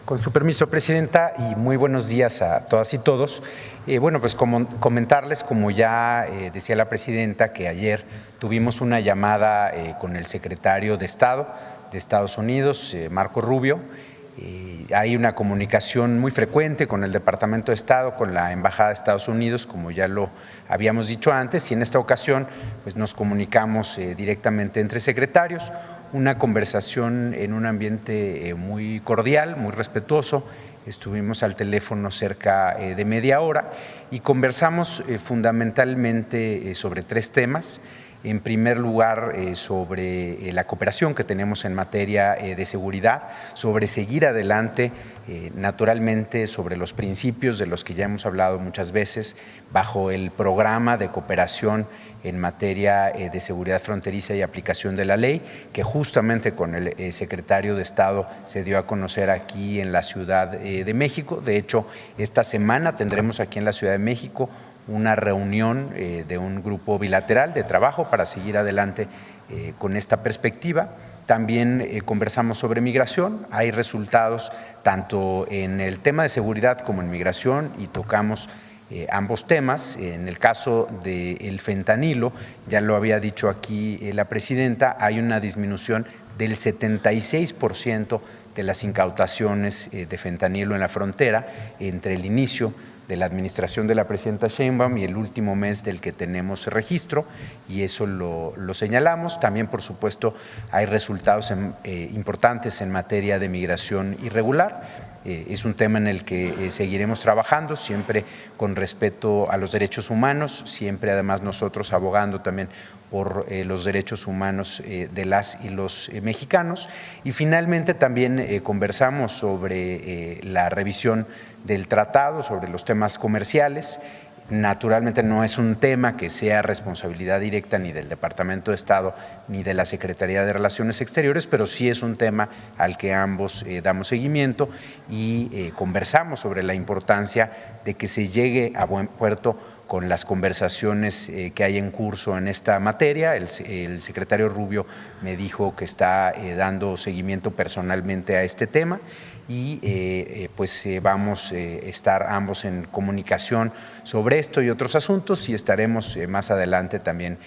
Con su permiso, Presidenta, y muy buenos días a todas y todos. Bueno, pues comentarles, como ya decía la Presidenta, que ayer tuvimos una llamada con el secretario de Estado de Estados Unidos, Marco Rubio. Hay una comunicación muy frecuente con el Departamento de Estado, con la Embajada de Estados Unidos, como ya lo habíamos dicho antes, y en esta ocasión pues nos comunicamos directamente entre secretarios. Una conversación en un ambiente muy cordial, muy respetuoso. Estuvimos al teléfono cerca de media hora y conversamos fundamentalmente sobre tres temas. En primer lugar, sobre la cooperación que tenemos en materia de seguridad, sobre seguir adelante, naturalmente sobre los principios de los que ya hemos hablado muchas veces, bajo el programa de cooperación en materia de seguridad fronteriza y aplicación de la ley, que justamente con el secretario de Estado se dio a conocer aquí en la Ciudad de México. De hecho, esta semana tendremos aquí en la Ciudad de México una reunión de un grupo bilateral de trabajo para seguir adelante con esta perspectiva. También conversamos sobre migración. Hay resultados tanto en el tema de seguridad como en migración y tocamos ambos temas. En el caso del fentanilo, ya lo había dicho aquí la Presidenta, hay una disminución del 76% de las incautaciones de fentanilo en la frontera entre el inicio de la administración de la Presidenta Sheinbaum y el último mes del que tenemos registro, y eso lo señalamos. También, por supuesto, hay resultados importantes en materia de migración irregular. Es un tema en el que seguiremos trabajando, siempre con respeto a los derechos humanos, siempre además nosotros abogando también por los derechos humanos de las y los mexicanos. Y finalmente también conversamos sobre la revisión del tratado, sobre los temas comerciales. Naturalmente no es un tema que sea responsabilidad directa ni del Departamento de Estado ni de la Secretaría de Relaciones Exteriores, pero sí es un tema al que ambos damos seguimiento y conversamos sobre la importancia de que se llegue a buen puerto con las conversaciones que hay en curso en esta materia. El secretario Rubio me dijo que está dando seguimiento personalmente a este tema y pues vamos a estar ambos en comunicación sobre esto y otros asuntos, y estaremos más adelante también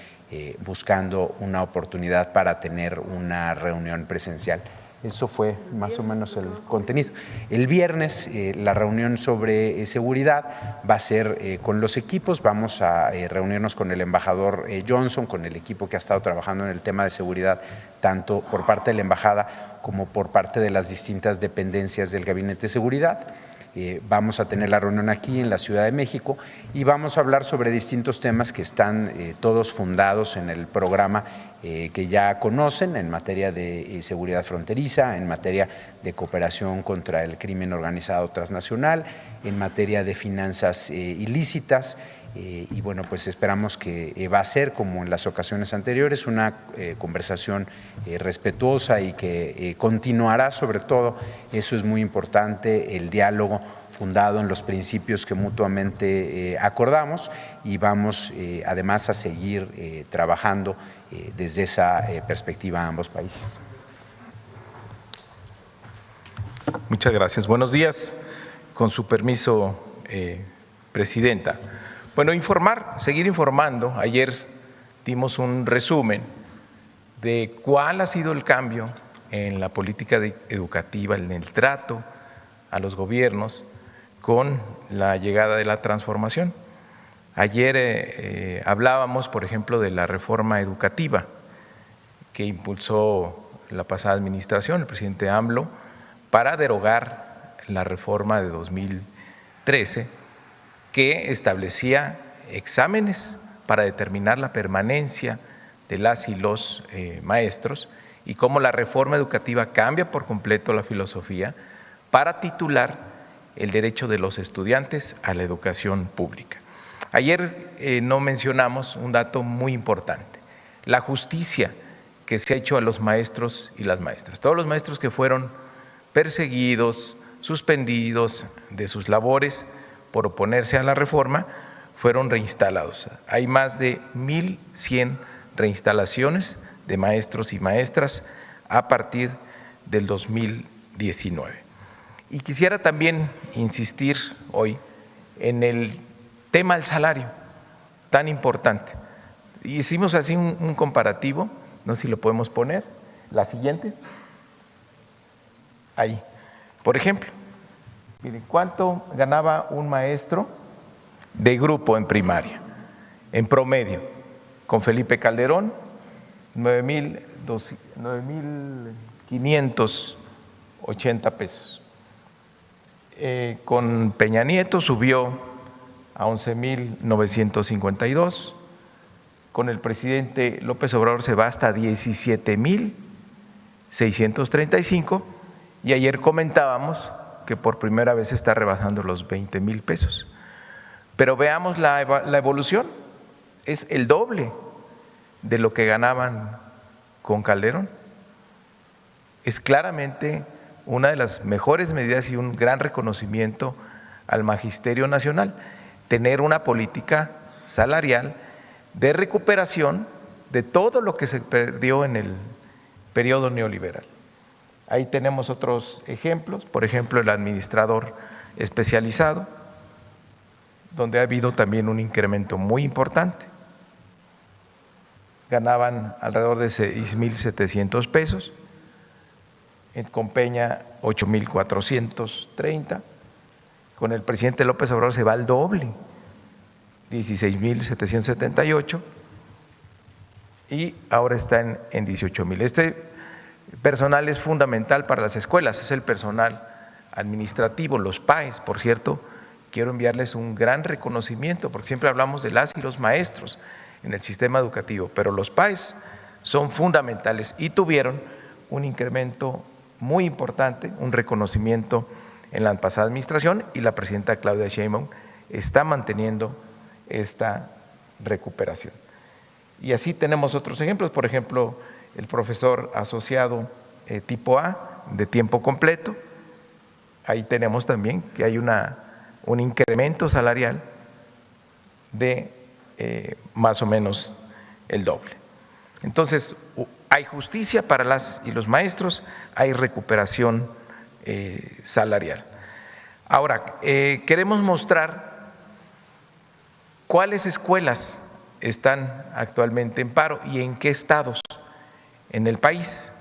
buscando una oportunidad para tener una reunión presencial. Eso fue más o menos el contenido. El viernes la reunión sobre seguridad va a ser con los equipos. Vamos a reunirnos con el embajador Johnson, con el equipo que ha estado trabajando en el tema de seguridad, tanto por parte de la embajada como por parte de las distintas dependencias del Gabinete de Seguridad. Vamos a tener la reunión aquí en la Ciudad de México y vamos a hablar sobre distintos temas que están todos fundados en el programa que ya conocen en materia de seguridad fronteriza, en materia de cooperación contra el crimen organizado transnacional, en materia de finanzas ilícitas. Y bueno, pues esperamos que va a ser, como en las ocasiones anteriores, una conversación respetuosa y que continuará, sobre todo, eso es muy importante, el diálogo fundado en los principios que mutuamente acordamos, y vamos además a seguir trabajando desde esa perspectiva a ambos países. Muchas gracias. Buenos días. Con su permiso, Presidenta. Bueno, seguir informando. Ayer dimos un resumen de cuál ha sido el cambio en la política educativa, en el trato a los gobiernos con la llegada de la transformación. Ayer hablábamos, por ejemplo, de la reforma educativa que impulsó la pasada administración, el presidente AMLO, para derogar la reforma de 2013 que establecía exámenes para determinar la permanencia de las y los maestros, y cómo la reforma educativa cambia por completo la filosofía para titular el derecho de los estudiantes a la educación pública. Ayer no mencionamos un dato muy importante: la justicia que se ha hecho a los maestros y las maestras. Todos los maestros que fueron perseguidos, suspendidos de sus labores por oponerse a la reforma, fueron reinstalados. Hay más de 1,100 reinstalaciones de maestros y maestras a partir del 2019. Y quisiera también insistir hoy en el tema del salario, tan importante. Hicimos así un comparativo, no sé si lo podemos poner, la siguiente, ahí. Por ejemplo, miren, ¿cuánto ganaba un maestro de grupo en primaria? En promedio, con Felipe Calderón, 9,580 pesos. Con Peña Nieto subió a 11,952. Con el presidente López Obrador se va hasta 17,635. Y ayer comentábamos que por primera vez está rebasando los 20,000 pesos. Pero veamos la evolución, es el doble de lo que ganaban con Calderón. Es claramente una de las mejores medidas y un gran reconocimiento al Magisterio Nacional, tener una política salarial de recuperación de todo lo que se perdió en el periodo neoliberal. Ahí tenemos otros ejemplos, por ejemplo, el administrador especializado, donde ha habido también un incremento muy importante. Ganaban alrededor de 6,700 pesos, con Peña 8,430, con el presidente López Obrador se va al doble, 16,778, y ahora está en 18,000. Este personal es fundamental para las escuelas, es el personal administrativo, los PAES, por cierto. Quiero enviarles un gran reconocimiento, porque siempre hablamos de las y los maestros en el sistema educativo, pero los PAES son fundamentales y tuvieron un incremento muy importante, un reconocimiento en la pasada administración, y la presidenta Claudia Sheinbaum está manteniendo esta recuperación. Y así tenemos otros ejemplos, por ejemplo, el profesor asociado tipo A de tiempo completo. Ahí tenemos también que hay un incremento salarial de más o menos el doble. Entonces, hay justicia para las y los maestros, hay recuperación salarial. Ahora, queremos mostrar cuáles escuelas están actualmente en paro y en qué estados en el país.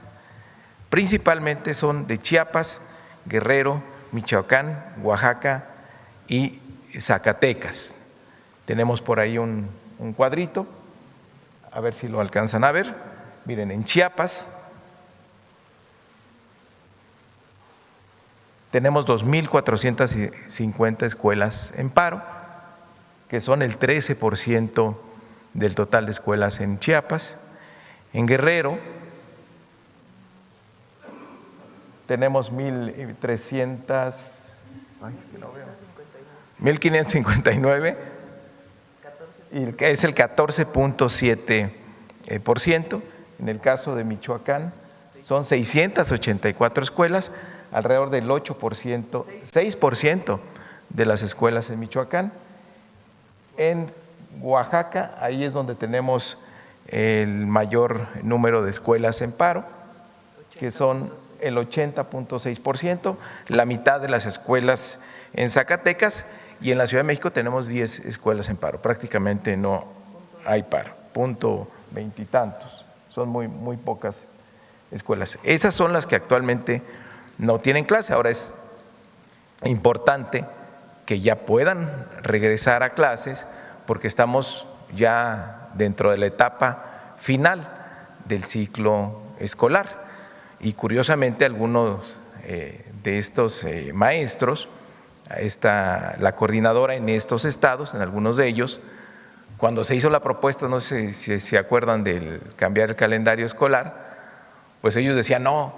Principalmente son de Chiapas, Guerrero, Michoacán, Oaxaca y Zacatecas. Tenemos por ahí un cuadrito, a ver si lo alcanzan a ver. Miren, en Chiapas tenemos 2,450 escuelas en paro, que son el 13% del total de escuelas en Chiapas. En Guerrero tenemos 1,559, y que es el 14,7%. En el caso de Michoacán son 684 escuelas, alrededor del 8%, 6% de las escuelas en Michoacán. En Oaxaca, ahí es donde tenemos el mayor número de escuelas en paro, que son el 80,6%, la mitad de las escuelas en Zacatecas, y en la Ciudad de México tenemos 10 escuelas en paro, prácticamente no hay paro, 20 y tantos, son muy pocas escuelas. Esas son las que actualmente no tienen clase. Ahora es importante que ya puedan regresar a clases, porque estamos ya dentro de la etapa final del ciclo escolar. Y curiosamente algunos de estos maestros, la coordinadora en estos estados, en algunos de ellos, cuando se hizo la propuesta, no sé si se acuerdan del cambiar el calendario escolar, pues ellos decían no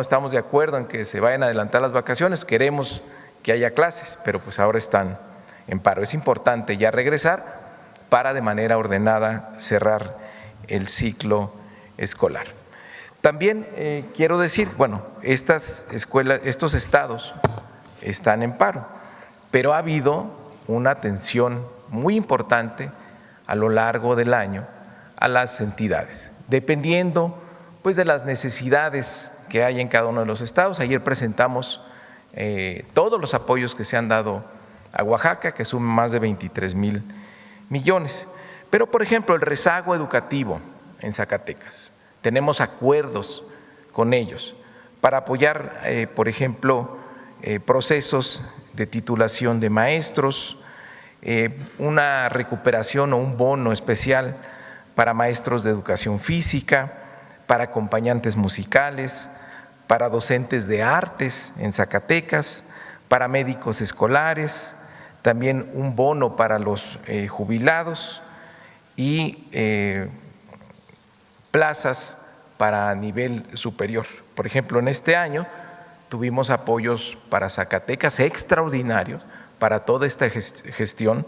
estamos de acuerdo en que se vayan a adelantar las vacaciones, queremos que haya clases, pero pues ahora están en paro. Es importante ya regresar para de manera ordenada cerrar el ciclo escolar. También quiero decir, bueno, estas escuelas, estos estados están en paro, pero ha habido una atención muy importante a lo largo del año a las entidades, dependiendo pues de las necesidades que hay en cada uno de los estados. Ayer presentamos todos los apoyos que se han dado a Oaxaca, que suman más de 23,000 millones. Pero, por ejemplo, el rezago educativo en Zacatecas, tenemos acuerdos con ellos para apoyar, por ejemplo, procesos de titulación de maestros, una recuperación o un bono especial para maestros de educación física, para acompañantes musicales, para docentes de artes en Zacatecas, para médicos escolares, también un bono para los jubilados y plazas para nivel superior. Por ejemplo, en este año tuvimos apoyos para Zacatecas extraordinarios para toda esta gestión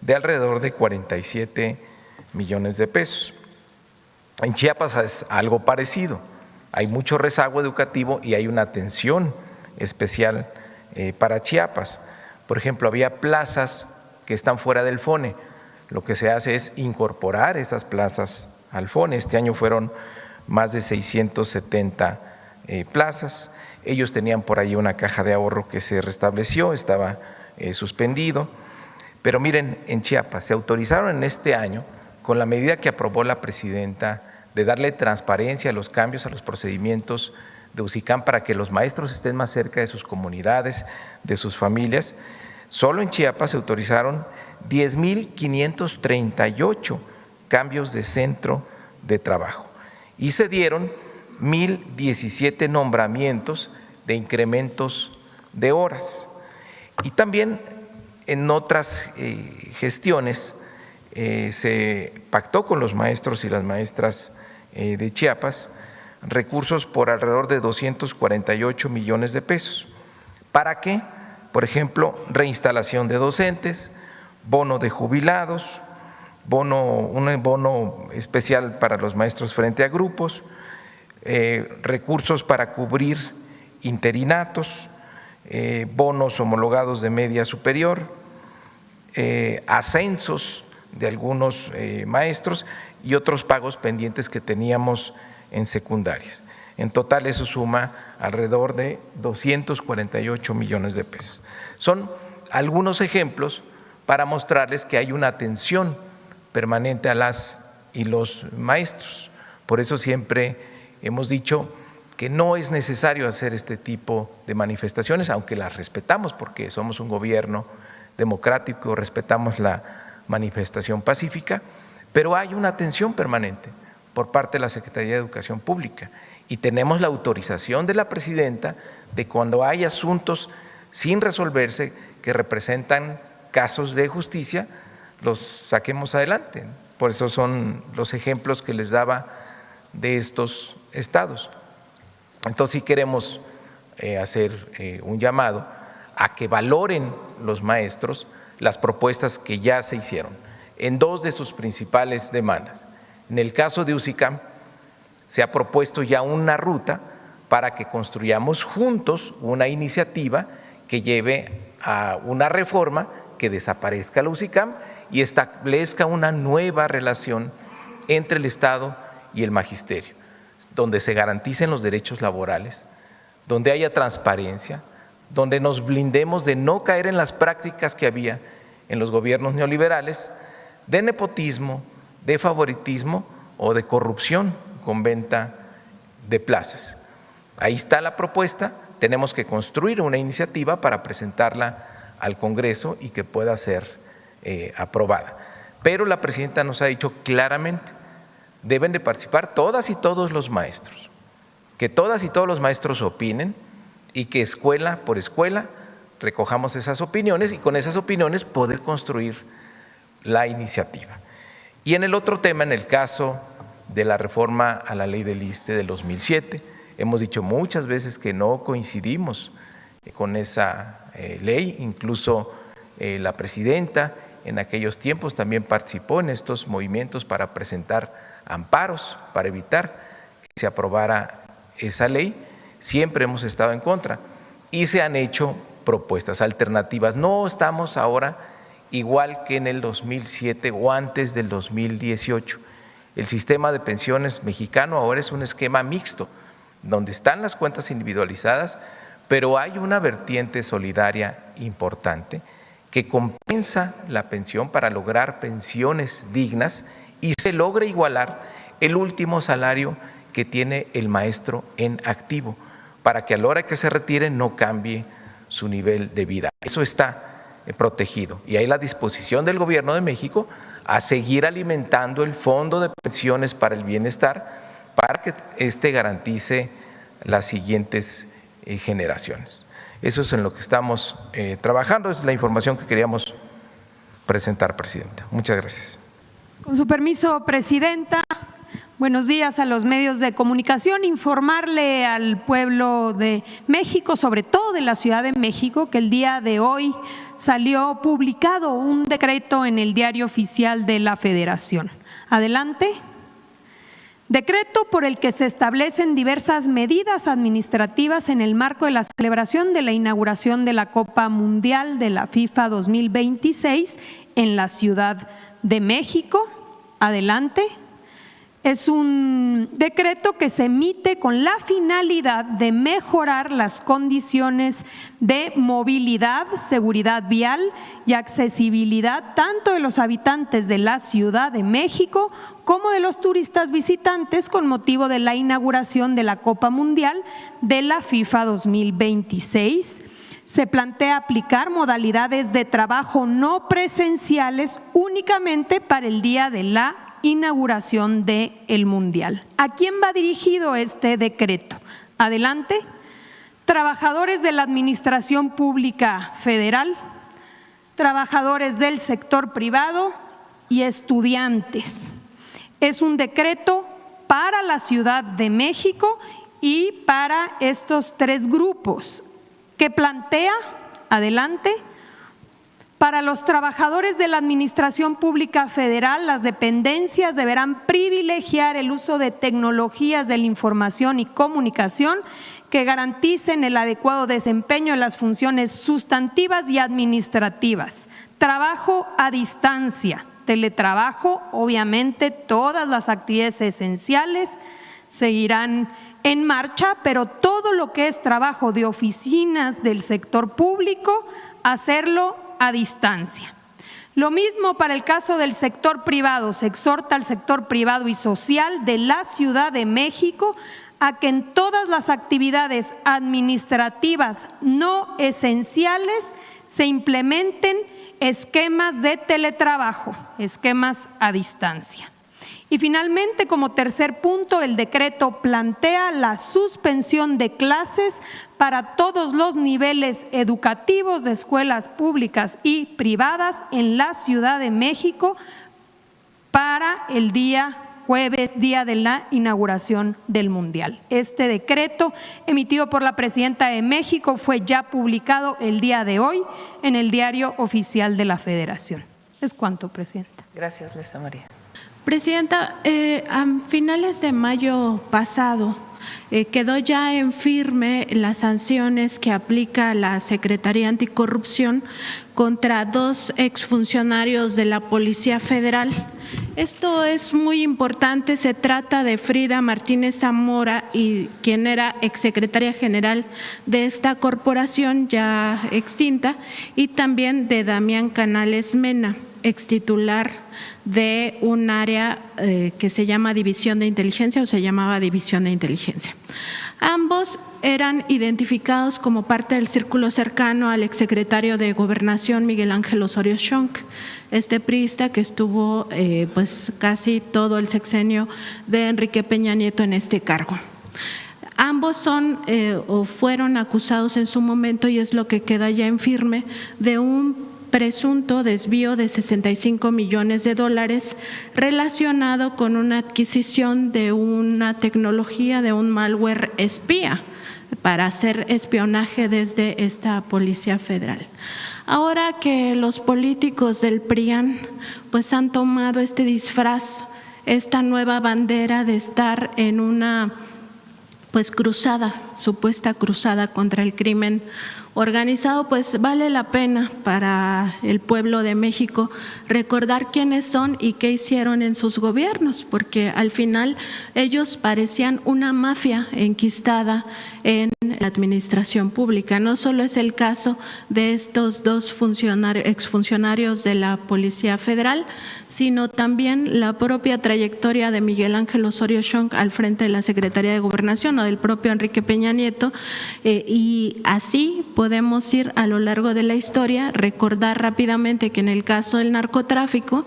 de alrededor de 47 millones de pesos. En Chiapas es algo parecido, hay mucho rezago educativo y hay una atención especial para Chiapas. Por ejemplo, había plazas que están fuera del FONE, lo que se hace es incorporar esas plazas al FONE. Este año fueron más de 670 plazas. Ellos tenían por ahí una caja de ahorro que se restableció, estaba suspendido. Pero miren, en Chiapas se autorizaron en este año, con la medida que aprobó la presidenta de darle transparencia a los cambios a los procedimientos de UCICAM para que los maestros estén más cerca de sus comunidades, de sus familias. Solo en Chiapas se autorizaron 10,538 cambios de centro de trabajo y se dieron 1,017 nombramientos de incrementos de horas. Y también en otras gestiones se pactó con los maestros y las maestras de Chiapas recursos por alrededor de 248 millones de pesos. ¿Para qué? Por ejemplo, reinstalación de docentes, bono de jubilados, un bono especial para los maestros frente a grupos, recursos para cubrir interinatos, bonos homologados de media superior, ascensos de algunos maestros y otros pagos pendientes que teníamos en secundarias. En total eso suma alrededor de 248 millones de pesos. Son algunos ejemplos para mostrarles que hay una atención permanente a las y los maestros. Por eso siempre hemos dicho que no es necesario hacer este tipo de manifestaciones, aunque las respetamos porque somos un gobierno democrático, respetamos la manifestación pacífica, pero hay una atención permanente por parte de la Secretaría de Educación Pública y tenemos la autorización de la presidenta de cuando hay asuntos sin resolverse que representan casos de justicia, los saquemos adelante. Por eso son los ejemplos que les daba de estos estados. Entonces sí queremos hacer un llamado a que valoren los maestros las propuestas que ya se hicieron en dos de sus principales demandas. En el caso de UCICAM se ha propuesto ya una ruta para que construyamos juntos una iniciativa que lleve a una reforma que desaparezca la UCICAM y establezca una nueva relación entre el Estado y el magisterio, donde se garanticen los derechos laborales, donde haya transparencia, donde nos blindemos de no caer en las prácticas que había en los gobiernos neoliberales de nepotismo, de favoritismo o de corrupción con venta de plazas. Ahí está la propuesta, tenemos que construir una iniciativa para presentarla al Congreso y que pueda ser aprobada. Pero la presidenta nos ha dicho claramente, deben de participar todas y todos los maestros, que todas y todos los maestros opinen y que escuela por escuela recojamos esas opiniones y con esas opiniones poder construir la iniciativa. Y en el otro tema, en el caso de la reforma a la ley del ISSSTE del 2007, hemos dicho muchas veces que no coincidimos con esa ley, incluso la presidenta en aquellos tiempos también participó en estos movimientos para presentar amparos, para evitar que se aprobara esa ley. Siempre hemos estado en contra y se han hecho propuestas alternativas. No estamos ahora igual que en el 2007 o antes del 2018. El sistema de pensiones mexicano ahora es un esquema mixto, donde están las cuentas individualizadas, pero hay una vertiente solidaria importante que compensa la pensión para lograr pensiones dignas y se logra igualar el último salario que tiene el maestro en activo, para que a la hora que se retire no cambie su nivel de vida. Eso está protegido y hay la disposición del Gobierno de México a seguir alimentando el Fondo de Pensiones para el Bienestar para que garantice las siguientes generaciones. Eso es en lo que estamos trabajando, es la información que queríamos presentar, Presidenta. Muchas gracias. Con su permiso, Presidenta. Buenos días a los medios de comunicación. Informarle al pueblo de México, sobre todo de la Ciudad de México, que el día de hoy salió publicado un decreto en el Diario Oficial de la Federación. Adelante. Decreto por el que se establecen diversas medidas administrativas en el marco de la celebración de la inauguración de la Copa Mundial de la FIFA 2026 en la Ciudad de México. Adelante. Es un decreto que se emite con la finalidad de mejorar las condiciones de movilidad, seguridad vial y accesibilidad tanto de los habitantes de la Ciudad de México como de los turistas visitantes con motivo de la inauguración de la Copa Mundial de la FIFA 2026. Se plantea aplicar modalidades de trabajo no presenciales únicamente para el día de la inauguración del Mundial. ¿A quién va dirigido este decreto? Adelante. Trabajadores de la Administración Pública Federal, trabajadores del sector privado y estudiantes. Es un decreto para la Ciudad de México y para estos tres grupos que plantea, adelante. Para los trabajadores de la Administración Pública Federal, las dependencias deberán privilegiar el uso de tecnologías de la información y comunicación que garanticen el adecuado desempeño de las funciones sustantivas y administrativas. Trabajo a distancia, teletrabajo, obviamente todas las actividades esenciales seguirán en marcha, pero todo lo que es trabajo de oficinas del sector público, hacerlo a distancia. Lo mismo para el caso del sector privado. Se exhorta al sector privado y social de la Ciudad de México a que en todas las actividades administrativas no esenciales se implementen esquemas de teletrabajo, esquemas a distancia. Y finalmente, como tercer punto, el decreto plantea la suspensión de clases para todos los niveles educativos de escuelas públicas y privadas en la Ciudad de México para el día jueves, día de la inauguración del Mundial. Este decreto emitido por la Presidenta de México fue ya publicado el día de hoy en el Diario Oficial de la Federación. Es cuanto, Presidenta. Gracias, Luisa María. Presidenta, a finales de mayo pasado quedó ya en firme las sanciones que aplica la Secretaría Anticorrupción contra 2 exfuncionarios de la Policía Federal. Esto es muy importante, se trata de Frida Martínez Zamora, y quien era exsecretaria general de esta corporación ya extinta, y también de Damián Canales Mena, extitular de un área que se llama División de Inteligencia o se llamaba División de Inteligencia. Ambos eran identificados como parte del círculo cercano al exsecretario de Gobernación Miguel Ángel Osorio Chong, este priista que estuvo pues casi todo el sexenio de Enrique Peña Nieto en este cargo. Ambos son o fueron acusados en su momento, y es lo que queda ya en firme, de un presunto desvío de $65 millones relacionado con una adquisición de una tecnología, de un malware espía para hacer espionaje desde esta Policía Federal. Ahora que los políticos del PRIAN pues han tomado este disfraz, esta nueva bandera de estar en una pues cruzada, supuesta cruzada contra el crimen organizado, pues vale la pena para el pueblo de México recordar quiénes son y qué hicieron en sus gobiernos, porque al final ellos parecían una mafia enquistada en la administración pública. No solo es el caso de estos dos exfuncionarios de la Policía Federal, sino también la propia trayectoria de Miguel Ángel Osorio Chong al frente de la Secretaría de Gobernación o del propio Enrique Peña Nieto, y así podemos ir a lo largo de la historia, recordar rápidamente que en el caso del narcotráfico,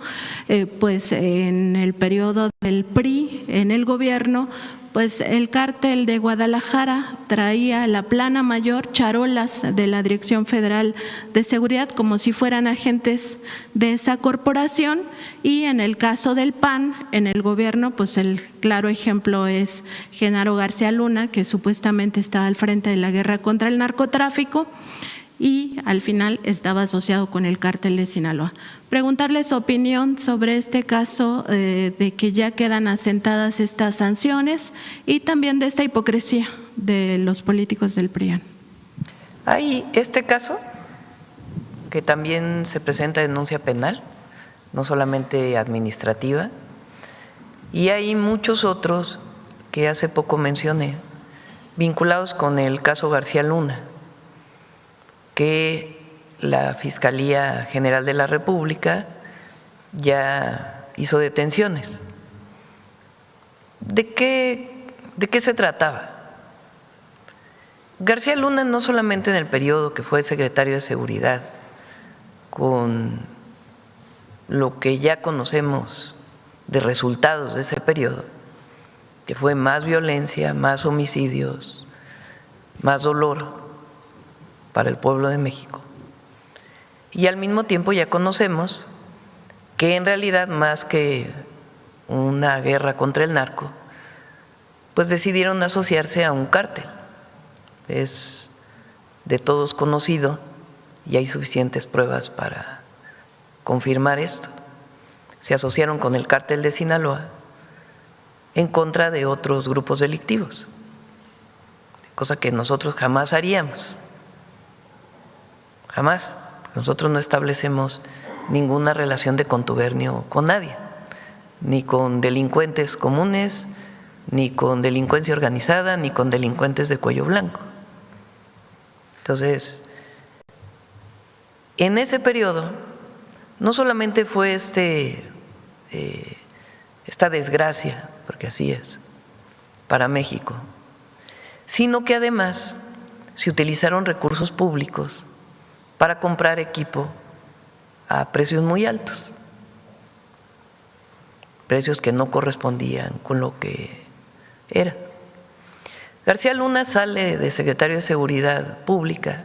pues en el periodo del PRI en el gobierno, pues el cártel de Guadalajara traía la plana mayor, charolas de la Dirección Federal de Seguridad como si fueran agentes de esa corporación, y en el caso del PAN en el gobierno, pues el claro ejemplo es Genaro García Luna, que supuestamente estaba al frente de la guerra contra el narcotráfico y al final estaba asociado con el cártel de Sinaloa. Preguntarle su opinión sobre este caso de que ya quedan asentadas estas sanciones y también de esta hipocresía de los políticos del PRIAN. Hay este caso que también se presenta denuncia penal, no solamente administrativa, y hay muchos otros que hace poco mencioné, vinculados con el caso García Luna, que la Fiscalía General de la República ya hizo detenciones. ¿De qué se trataba? García Luna no solamente en el periodo que fue secretario de Seguridad, con lo que ya conocemos de resultados de ese periodo, que fue más violencia, más homicidios, más dolor para el pueblo de México. Y al mismo tiempo ya conocemos que en realidad más que una guerra contra el narco, pues decidieron asociarse a un cártel. Es de todos conocido y hay suficientes pruebas para confirmar esto. Se asociaron con el cártel de Sinaloa en contra de otros grupos delictivos, cosa que nosotros jamás haríamos. Jamás. Nosotros no establecemos ninguna relación de contubernio con nadie, ni con delincuentes comunes, ni con delincuencia organizada, ni con delincuentes de cuello blanco. Entonces, en ese periodo, no solamente fue esta desgracia, porque así es, para México, sino que además se utilizaron recursos públicos para comprar equipo a precios muy altos, precios que no correspondían con lo que era. García Luna sale de secretario de Seguridad Pública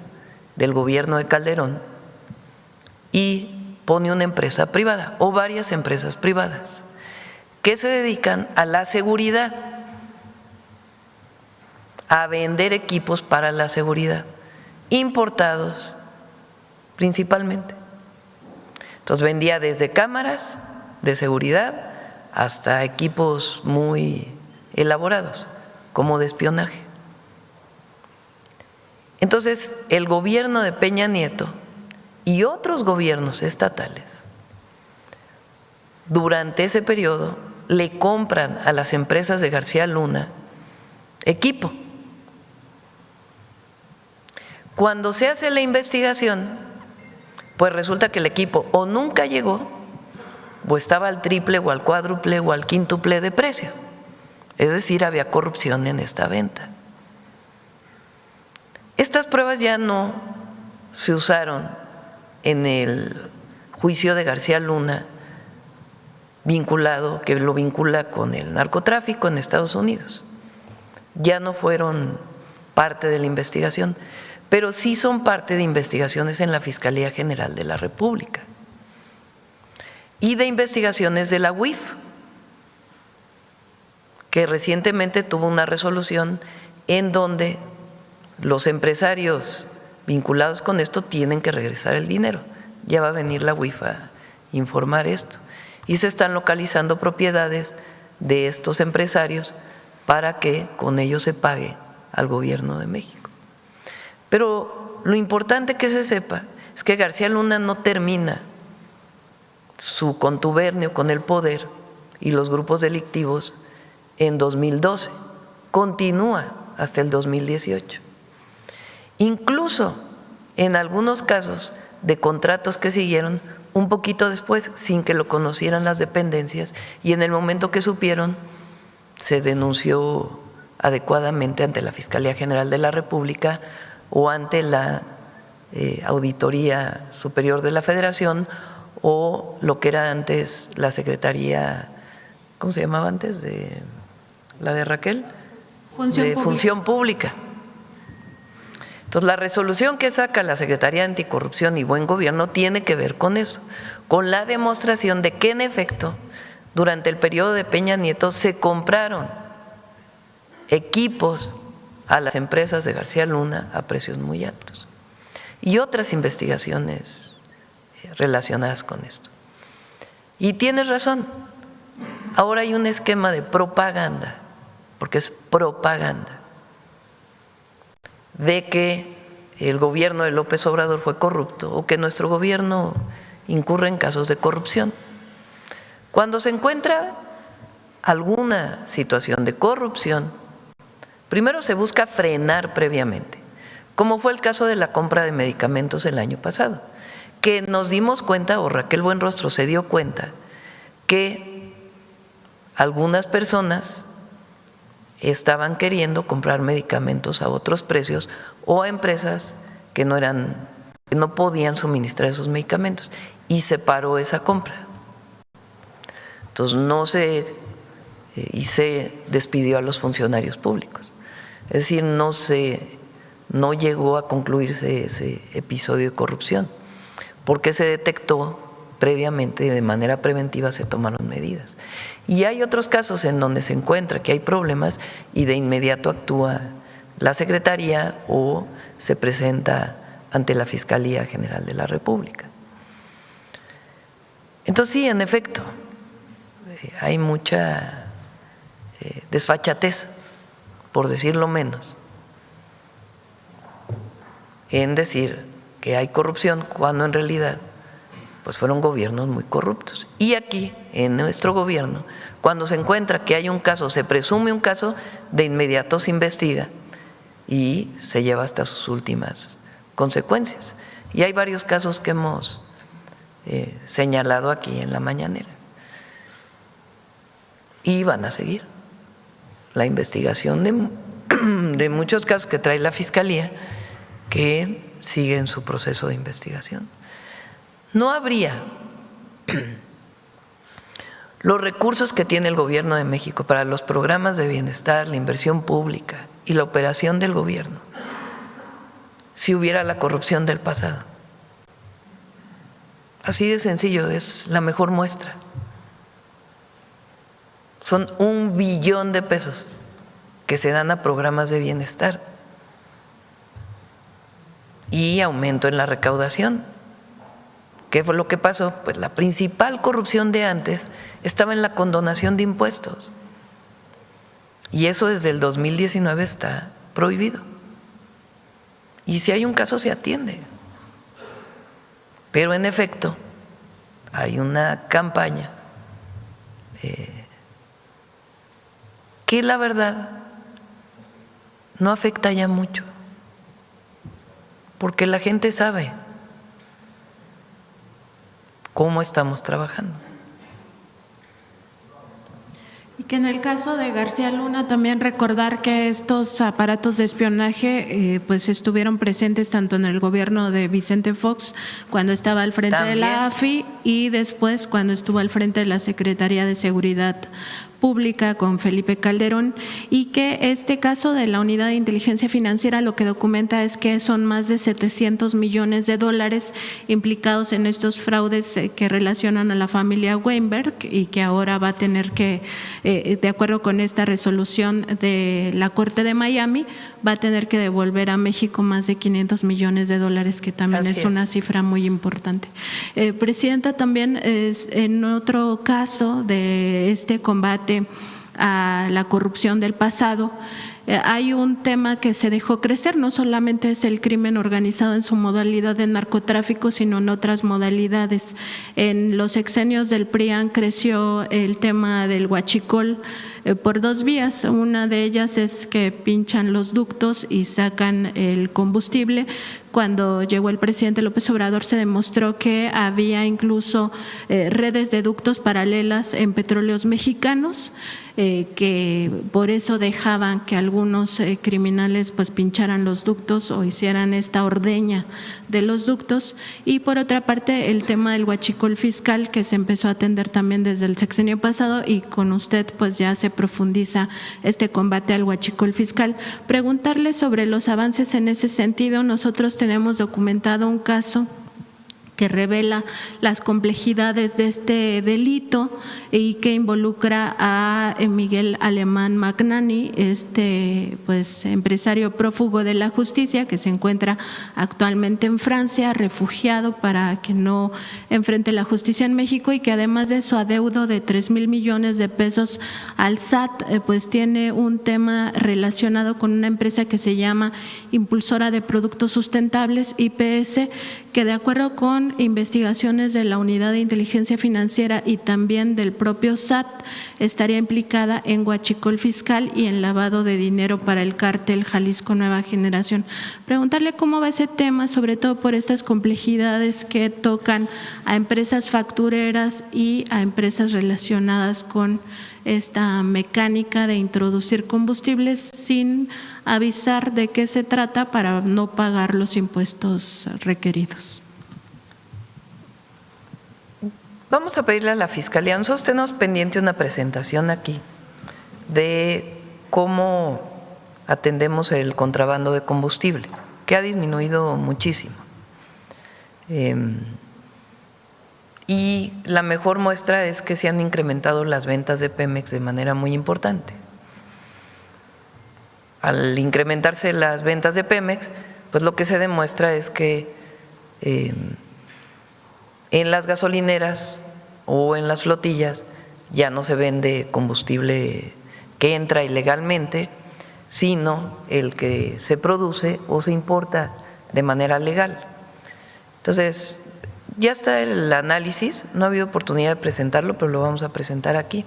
del gobierno de Calderón y pone una empresa privada o varias empresas privadas que se dedican a la seguridad, a vender equipos para la seguridad, importados principalmente. Entonces vendía desde cámaras de seguridad hasta equipos muy elaborados, como de espionaje. Entonces, el gobierno de Peña Nieto y otros gobiernos estatales, durante ese periodo, le compran a las empresas de García Luna equipo. Cuando se hace la investigación, pues resulta que el equipo o nunca llegó, o estaba al triple o al cuádruple o al quíntuple de precio. Es decir, había corrupción en esta venta. Estas pruebas ya no se usaron en el juicio de García Luna vinculado, que lo vincula con el narcotráfico en Estados Unidos. Ya no fueron parte de la investigación, pero sí son parte de investigaciones en la Fiscalía General de la República y de investigaciones de la UIF, que recientemente tuvo una resolución en donde los empresarios vinculados con esto tienen que regresar el dinero. Ya va a venir la UIF a informar esto. Y se están localizando propiedades de estos empresarios para que con ello se pague al gobierno de México. Pero lo importante que se sepa es que García Luna no termina su contubernio con el poder y los grupos delictivos en 2012, continúa hasta el 2018. Incluso en algunos casos de contratos que siguieron un poquito después, sin que lo conocieran las dependencias, y en el momento que supieron, se denunció adecuadamente ante la Fiscalía General de la República o ante la Auditoría Superior de la Federación o lo que era antes la Secretaría, ¿cómo se llamaba antes? La de Raquel, Función Pública. Entonces, la resolución que saca la Secretaría de Anticorrupción y Buen Gobierno tiene que ver con eso, con la demostración de que en efecto, durante el periodo de Peña Nieto se compraron equipos a las empresas de García Luna a precios muy altos y otras investigaciones relacionadas con esto. Y tienes razón, ahora hay un esquema de propaganda, porque es propaganda, de que el gobierno de López Obrador fue corrupto o que nuestro gobierno incurre en casos de corrupción. Cuando se encuentra alguna situación de corrupción, primero se busca frenar previamente, como fue el caso de la compra de medicamentos el año pasado, que nos dimos cuenta, o Raquel Buenrostro se dio cuenta, que algunas personas estaban queriendo comprar medicamentos a otros precios o a empresas que no podían suministrar esos medicamentos, y se paró esa compra. Entonces se despidió a los funcionarios públicos. Es decir, no llegó a concluirse ese episodio de corrupción, porque se detectó previamente, de manera preventiva se tomaron medidas. Y hay otros casos en donde se encuentra que hay problemas y de inmediato actúa la Secretaría o se presenta ante la Fiscalía General de la República. Entonces sí, en efecto, hay mucha desfachatez, por decirlo menos, en decir que hay corrupción cuando en realidad pues fueron gobiernos muy corruptos. Y aquí, en nuestro gobierno, cuando se encuentra que hay un caso, se presume un caso, de inmediato se investiga y se lleva hasta sus últimas consecuencias. Y hay varios casos que hemos señalado aquí en la mañanera. Y van a seguir la investigación de muchos casos que trae la Fiscalía, que siguen su proceso de investigación. No habría los recursos que tiene el Gobierno de México para los programas de bienestar, la inversión pública y la operación del gobierno si hubiera la corrupción del pasado. Así de sencillo, es la mejor muestra. Son 1 billón de pesos que se dan a programas de bienestar y aumento en la recaudación. ¿Qué fue lo que pasó? Pues la principal corrupción de antes estaba en la condonación de impuestos. Y eso desde el 2019 está prohibido. Y si hay un caso se atiende. Pero en efecto, hay una campaña que la verdad no afecta ya mucho, porque la gente sabe cómo estamos trabajando. Y que en el caso de García Luna también recordar que estos aparatos de espionaje pues estuvieron presentes tanto en el gobierno de Vicente Fox cuando estaba al frente de la AFI y después cuando estuvo al frente de la Secretaría de Seguridad Pública con Felipe Calderón, y que este caso de la Unidad de Inteligencia Financiera lo que documenta es que son más de 700 millones de dólares implicados en estos fraudes que relacionan a la familia Weinberg y que ahora va a tener que, de acuerdo con esta resolución de la Corte de Miami, va a tener que devolver a México más de 500 millones de dólares, que también es una cifra muy importante. Presidenta, también en otro caso de este combate a la corrupción del pasado, hay un tema que se dejó crecer, no solamente es el crimen organizado en su modalidad de narcotráfico, sino en otras modalidades. En los sexenios del PRIAN creció el tema del huachicol por dos vías. Una de ellas es que pinchan los ductos y sacan el combustible. Cuando llegó el presidente López Obrador se demostró que había incluso redes de ductos paralelas en petróleos mexicanos, que por eso dejaban que algunos criminales pues pincharan los ductos o hicieran esta ordeña de los ductos. Y por otra parte el tema del huachicol fiscal, que se empezó a atender también desde el sexenio pasado, y con usted pues ya se profundiza este combate al huachicol fiscal. Preguntarle sobre los avances en ese sentido. Nosotros tenemos documentado un caso que revela las complejidades de este delito y que involucra a Miguel Alemán Magnani, pues empresario prófugo de la justicia que se encuentra actualmente en Francia, refugiado para que no enfrente la justicia en México, y que además de su adeudo de 3,000 millones de pesos al SAT, pues tiene un tema relacionado con una empresa que se llama Impulsora de Productos Sustentables, IPS, que de acuerdo con investigaciones de la Unidad de Inteligencia Financiera y también del propio SAT, estaría implicada en huachicol fiscal y en lavado de dinero para el cártel Jalisco Nueva Generación. Preguntarle cómo va ese tema, sobre todo por estas complejidades que tocan a empresas factureras y a empresas relacionadas con esta mecánica de introducir combustibles sin avisar de qué se trata para no pagar los impuestos requeridos. Vamos a pedirle a la Fiscalía, nosotros tenemos pendiente una presentación aquí de cómo atendemos el contrabando de combustible, que ha disminuido muchísimo. Y la mejor muestra es que se han incrementado las ventas de Pemex de manera muy importante. Al incrementarse las ventas de Pemex, pues lo que se demuestra es que en las gasolineras o en las flotillas ya no se vende combustible que entra ilegalmente, sino el que se produce o se importa de manera legal. Entonces, ya está el análisis, no ha habido oportunidad de presentarlo, pero lo vamos a presentar aquí.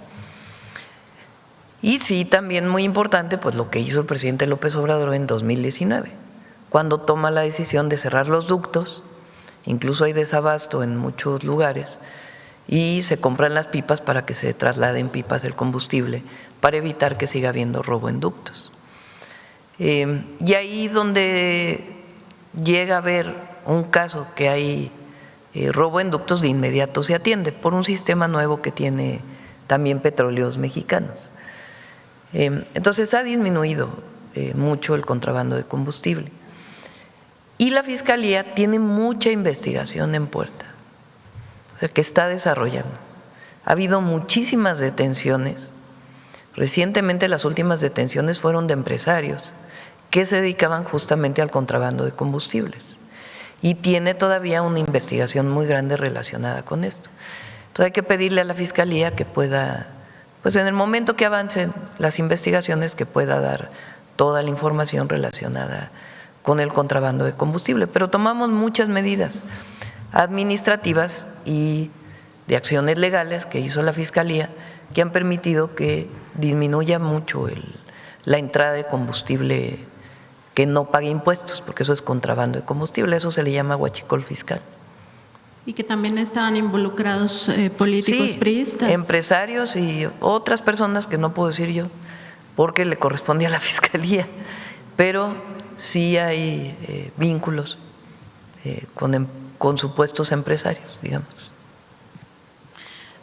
Y sí, también muy importante, pues lo que hizo el presidente López Obrador en 2019, cuando toma la decisión de cerrar los ductos, incluso hay desabasto en muchos lugares, y se compran las pipas para que se trasladen pipas el combustible, para evitar que siga habiendo robo en ductos. Y ahí donde llega a haber un caso que hay robo en ductos, de inmediato se atiende por un sistema nuevo que tiene también Petróleos Mexicanos. Entonces ha disminuido mucho el contrabando de combustible. Y la Fiscalía tiene mucha investigación en puerta, o sea, que está desarrollando. Ha habido muchísimas detenciones. Recientemente las últimas detenciones fueron de empresarios que se dedicaban justamente al contrabando de combustibles. Y tiene todavía una investigación muy grande relacionada con esto. Entonces hay que pedirle a la Fiscalía que pueda, pues en el momento que avancen las investigaciones, que pueda dar toda la información relacionada con el contrabando de combustible. Pero tomamos muchas medidas administrativas y de acciones legales que hizo la Fiscalía, que han permitido que disminuya mucho la entrada de combustible que no pague impuestos, porque eso es contrabando de combustible, eso se le llama huachicol fiscal. Y que también estaban involucrados políticos priistas. Empresarios y otras personas que no puedo decir yo, porque le corresponde a la Fiscalía, pero sí hay vínculos con supuestos empresarios, digamos.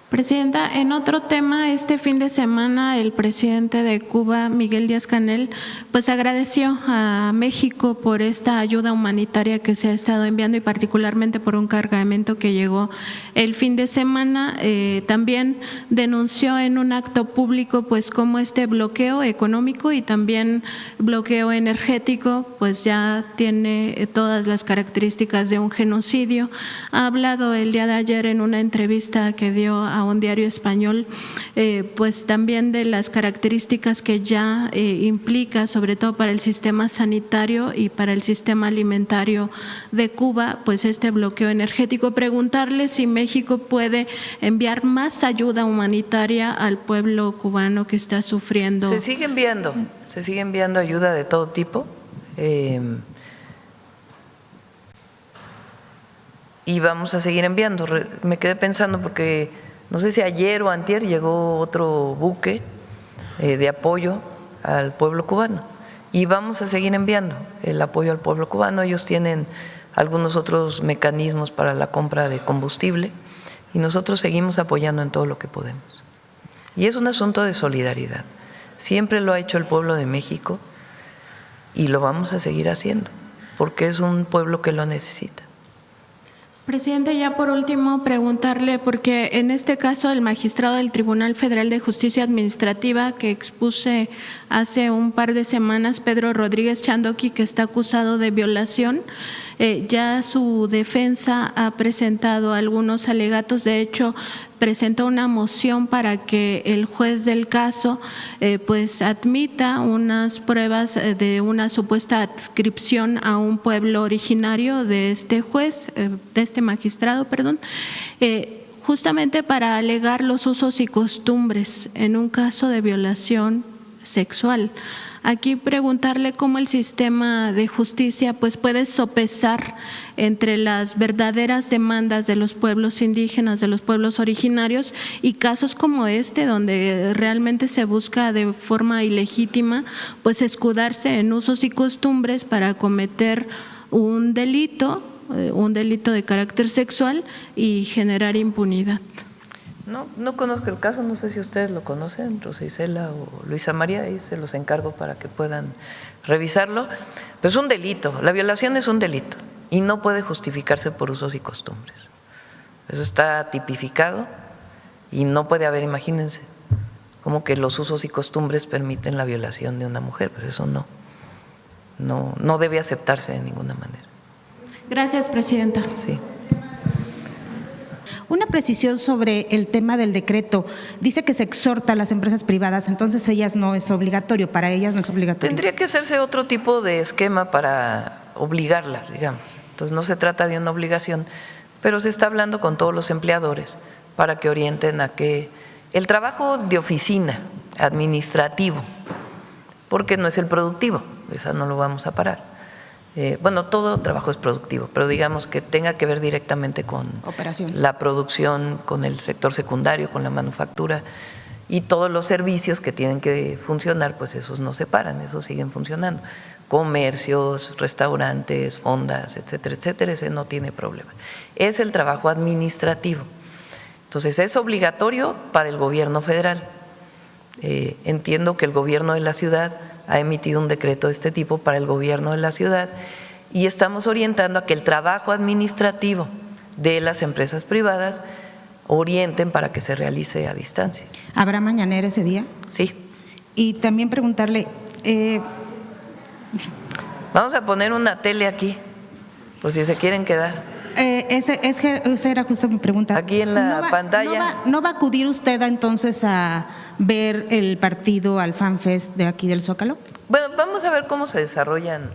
Presidenta, en otro tema, este fin de semana el presidente de Cuba, Miguel Díaz-Canel, pues agradeció a México por esta ayuda humanitaria que se ha estado enviando y particularmente por un cargamento que llegó el fin de semana. También denunció en un acto público pues cómo este bloqueo económico y también bloqueo energético pues ya tiene todas las características de un genocidio. Ha hablado el día de ayer en una entrevista que dio a a un diario español, pues también de las características que ya implica, sobre todo para el sistema sanitario y para el sistema alimentario de Cuba, pues este bloqueo energético. Preguntarle si México puede enviar más ayuda humanitaria al pueblo cubano que está sufriendo. Se sigue enviando ayuda de todo tipo. Y vamos a seguir enviando. Me quedé pensando porque no sé si ayer o antier llegó otro buque de apoyo al pueblo cubano y vamos a seguir enviando el apoyo al pueblo cubano. Ellos tienen algunos otros mecanismos para la compra de combustible y nosotros seguimos apoyando en todo lo que podemos. Y es un asunto de solidaridad. Siempre lo ha hecho el pueblo de México y lo vamos a seguir haciendo porque es un pueblo que lo necesita. Presidente, ya por último preguntarle, porque en este caso el magistrado del Tribunal Federal de Justicia Administrativa que expuse hace un par de semanas, Pedro Rodríguez Chandoqui, que está acusado de violación, ya su defensa ha presentado algunos alegatos. De hecho, presentó una moción para que el juez del caso pues admita unas pruebas de una supuesta adscripción a un pueblo originario de este juez, de este magistrado, perdón, justamente para alegar los usos y costumbres en un caso de violación sexual. Aquí preguntarle cómo el sistema de justicia pues puede sopesar entre las verdaderas demandas de los pueblos indígenas, de los pueblos originarios y casos como este donde realmente se busca de forma ilegítima pues escudarse en usos y costumbres para cometer un delito de carácter sexual y generar impunidad. No conozco el caso, no sé si ustedes lo conocen, Rosa Isela o Luisa María, ahí se los encargo para que puedan revisarlo. Pero es un delito, la violación es un delito y no puede justificarse por usos y costumbres. Eso está tipificado y no puede haber, imagínense, como que los usos y costumbres permiten la violación de una mujer, pues eso no debe aceptarse de ninguna manera. Gracias, Presidenta. Sí. Una precisión sobre el tema del decreto. Dice que se exhorta a las empresas privadas, entonces ellas no es obligatorio, para ellas no es obligatorio. Tendría que hacerse otro tipo de esquema para obligarlas, digamos. Entonces no se trata de una obligación, pero se está hablando con todos los empleadores para que orienten a que el trabajo de oficina, administrativo, porque no es el productivo, esa no lo vamos a parar. Bueno, todo trabajo es productivo, pero digamos que tenga que ver directamente con la producción, con el sector secundario, con la manufactura y todos los servicios que tienen que funcionar, pues esos no se paran, esos siguen funcionando. Comercios, restaurantes, fondas, etcétera, etcétera, ese no tiene problema. Es el trabajo administrativo. Entonces, es obligatorio para el gobierno federal. Entiendo que el gobierno de la ciudad ha emitido un decreto de este tipo para el gobierno de la ciudad y estamos orientando a que el trabajo administrativo de las empresas privadas orienten para que se realice a distancia. ¿Habrá mañanera ese día? Sí. Y también preguntarle… Vamos a poner una tele aquí, por si se quieren quedar. Esa era justo mi pregunta. Aquí en la pantalla. ¿No va a acudir usted entonces a ver el partido al FanFest de aquí del Zócalo? Bueno, vamos a ver cómo se desarrollan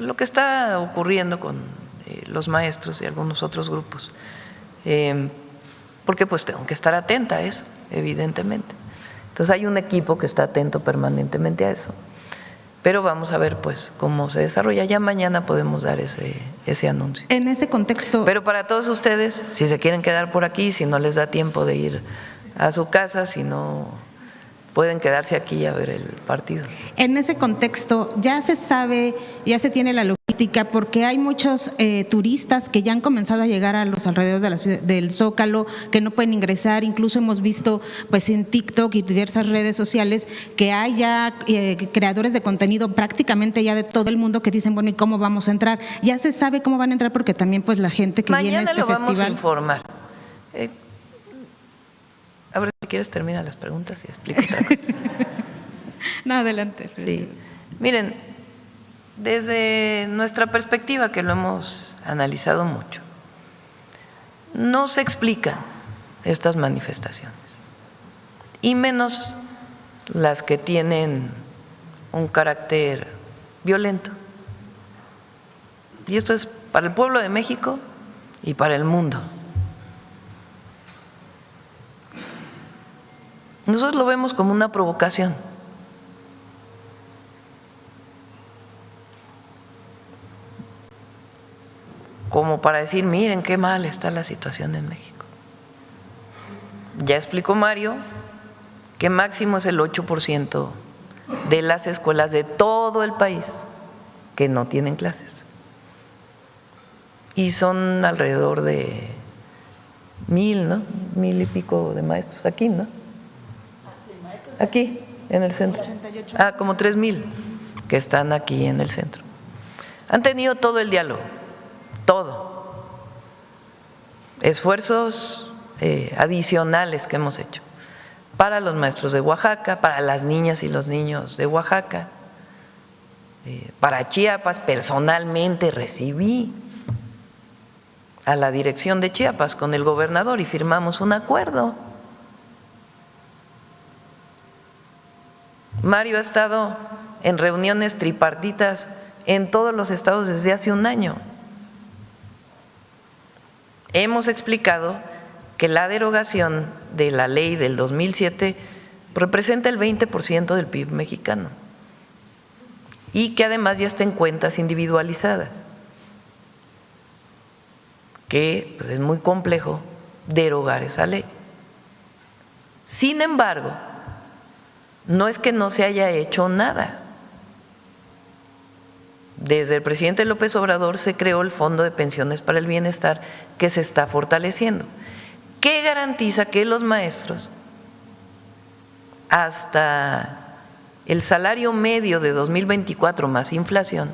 lo que está ocurriendo con los maestros y algunos otros grupos, porque pues tengo que estar atenta a eso, evidentemente. Entonces hay un equipo que está atento permanentemente a eso. Pero vamos a ver pues cómo se desarrolla. Ya mañana podemos dar ese anuncio. En ese contexto… Pero para todos ustedes, si se quieren quedar por aquí, si no les da tiempo de ir a su casa, si no, pueden quedarse aquí a ver el partido. En ese contexto, ya se sabe, ya se tiene la logística, porque hay muchos turistas que ya han comenzado a llegar a los alrededores de la ciudad, del Zócalo, que no pueden ingresar. Incluso hemos visto pues en TikTok y diversas redes sociales que hay ya creadores de contenido prácticamente ya de todo el mundo que dicen, bueno, ¿y cómo vamos a entrar? Ya se sabe cómo van a entrar porque también pues la gente que viene a este festival… Mañana lo vamos a informar. A ver, si quieres termina las preguntas y explico otra cosa. No, adelante. Sí. Miren, desde nuestra perspectiva, que lo hemos analizado mucho, no se explican estas manifestaciones, y menos las que tienen un carácter violento. Y esto es para el pueblo de México y para el mundo. Nosotros lo vemos como una provocación. Como para decir, miren qué mal está la situación en México. Ya explicó Mario que máximo es el 8% de las escuelas de todo el país que no tienen clases. Y son alrededor de 1,000, ¿no? 1,000 y pico de maestros aquí, ¿no? Aquí, en el centro. Como 3,000 que están aquí en el centro. Han tenido todo el diálogo, todo. Esfuerzos adicionales que hemos hecho para los maestros de Oaxaca, para las niñas y los niños de Oaxaca, para Chiapas. Personalmente recibí a la dirección de Chiapas con el gobernador y firmamos un acuerdo. Mario ha estado en reuniones tripartitas en todos los estados desde hace un año. Hemos explicado que la derogación de la ley del 2007 representa el 20% del PIB mexicano y que además ya está en cuentas individualizadas, que es muy complejo derogar esa ley. Sin embargo, no es que no se haya hecho nada. Desde el presidente López Obrador se creó el Fondo de Pensiones para el Bienestar, que se está fortaleciendo, que garantiza que los maestros, hasta el salario medio de 2024 más inflación,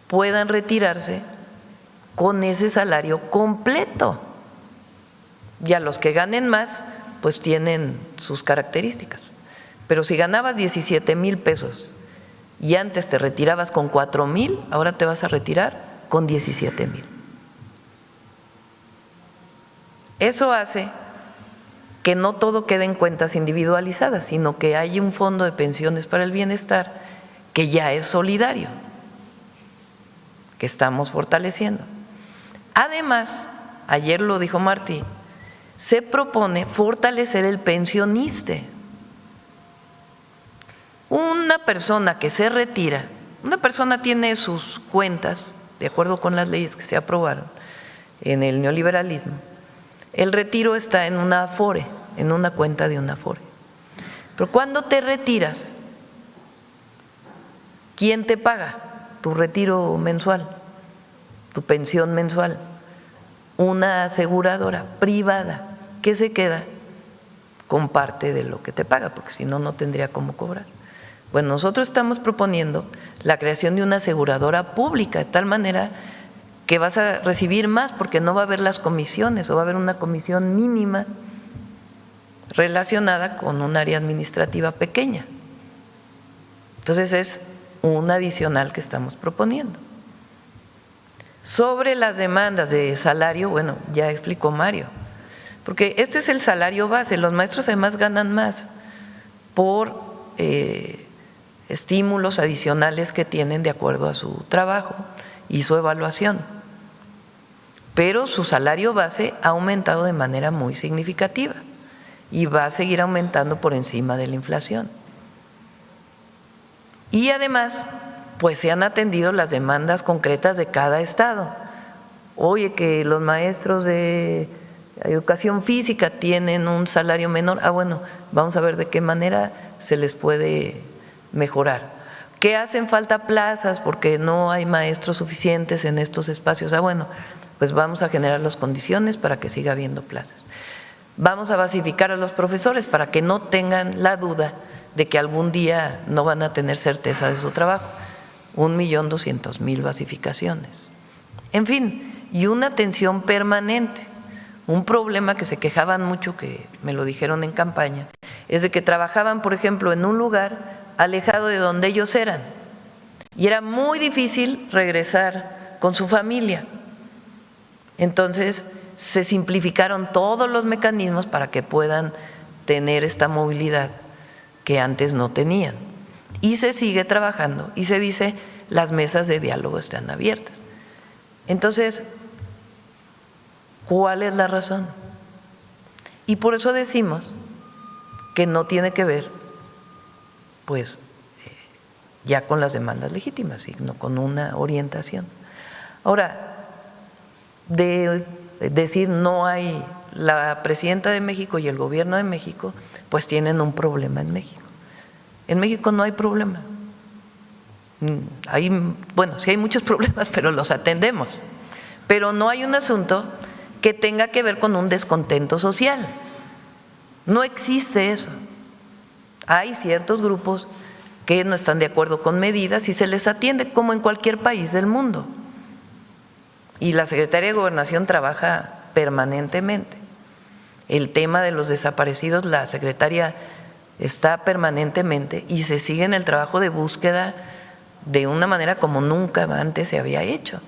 puedan retirarse con ese salario completo. Y a los que ganen más, pues tienen sus características. Pero si ganabas 17,000 pesos y antes te retirabas con 4,000, ahora te vas a retirar con 17,000. Eso hace que no todo quede en cuentas individualizadas, sino que hay un fondo de pensiones para el bienestar que ya es solidario, que estamos fortaleciendo. Además, ayer lo dijo Martí, se propone fortalecer el pensioniste. Una persona que se retira, una persona tiene sus cuentas, de acuerdo con las leyes que se aprobaron en el neoliberalismo. El retiro está en una Afore, en una cuenta de una Afore. Pero cuando te retiras, ¿quién te paga tu retiro mensual, tu pensión mensual? Una aseguradora privada que se queda con parte de lo que te paga, porque si no, no tendría cómo cobrar. Bueno, nosotros estamos proponiendo la creación de una aseguradora pública, de tal manera que vas a recibir más, porque no va a haber las comisiones, o va a haber una comisión mínima relacionada con un área administrativa pequeña. Entonces es un adicional que estamos proponiendo. Sobre las demandas de salario, bueno, ya explicó Mario, porque este es el salario base. Los maestros además ganan más por estímulos adicionales que tienen de acuerdo a su trabajo y su evaluación, pero su salario base ha aumentado de manera muy significativa y va a seguir aumentando por encima de la inflación. Y además, pues se han atendido las demandas concretas de cada estado. Oye, que los maestros de educación física tienen un salario menor, bueno, vamos a ver de qué manera se les puede mejorar. Que hacen falta plazas porque no hay maestros suficientes en estos espacios, bueno, pues vamos a generar las condiciones para que siga habiendo plazas. Vamos a basificar a los profesores para que no tengan la duda de que algún día no van a tener certeza de su trabajo. 1,200,000 basificaciones. En fin, y una atención permanente. Un problema que se quejaban mucho, que me lo dijeron en campaña, es de que trabajaban, por ejemplo, en un lugar alejado de donde ellos eran, y era muy difícil regresar con su familia. Entonces, se simplificaron todos los mecanismos para que puedan tener esta movilidad que antes no tenían. Y se sigue trabajando y se dice las mesas de diálogo están abiertas. Entonces, ¿cuál es la razón? Y por eso decimos que no tiene que ver, pues, ya con las demandas legítimas, sino con una orientación. Ahora, de decir no hay, la presidenta de México y el gobierno de México, pues tienen un problema en México. En México no hay problema. Bueno, sí hay muchos problemas, pero los atendemos. Pero no hay un asunto que tenga que ver con un descontento social. No existe eso. Hay ciertos grupos que no están de acuerdo con medidas y se les atiende como en cualquier país del mundo. Y la Secretaría de Gobernación trabaja permanentemente. El tema de los desaparecidos, la secretaria está permanentemente y se sigue en el trabajo de búsqueda de una manera como nunca antes se había hecho.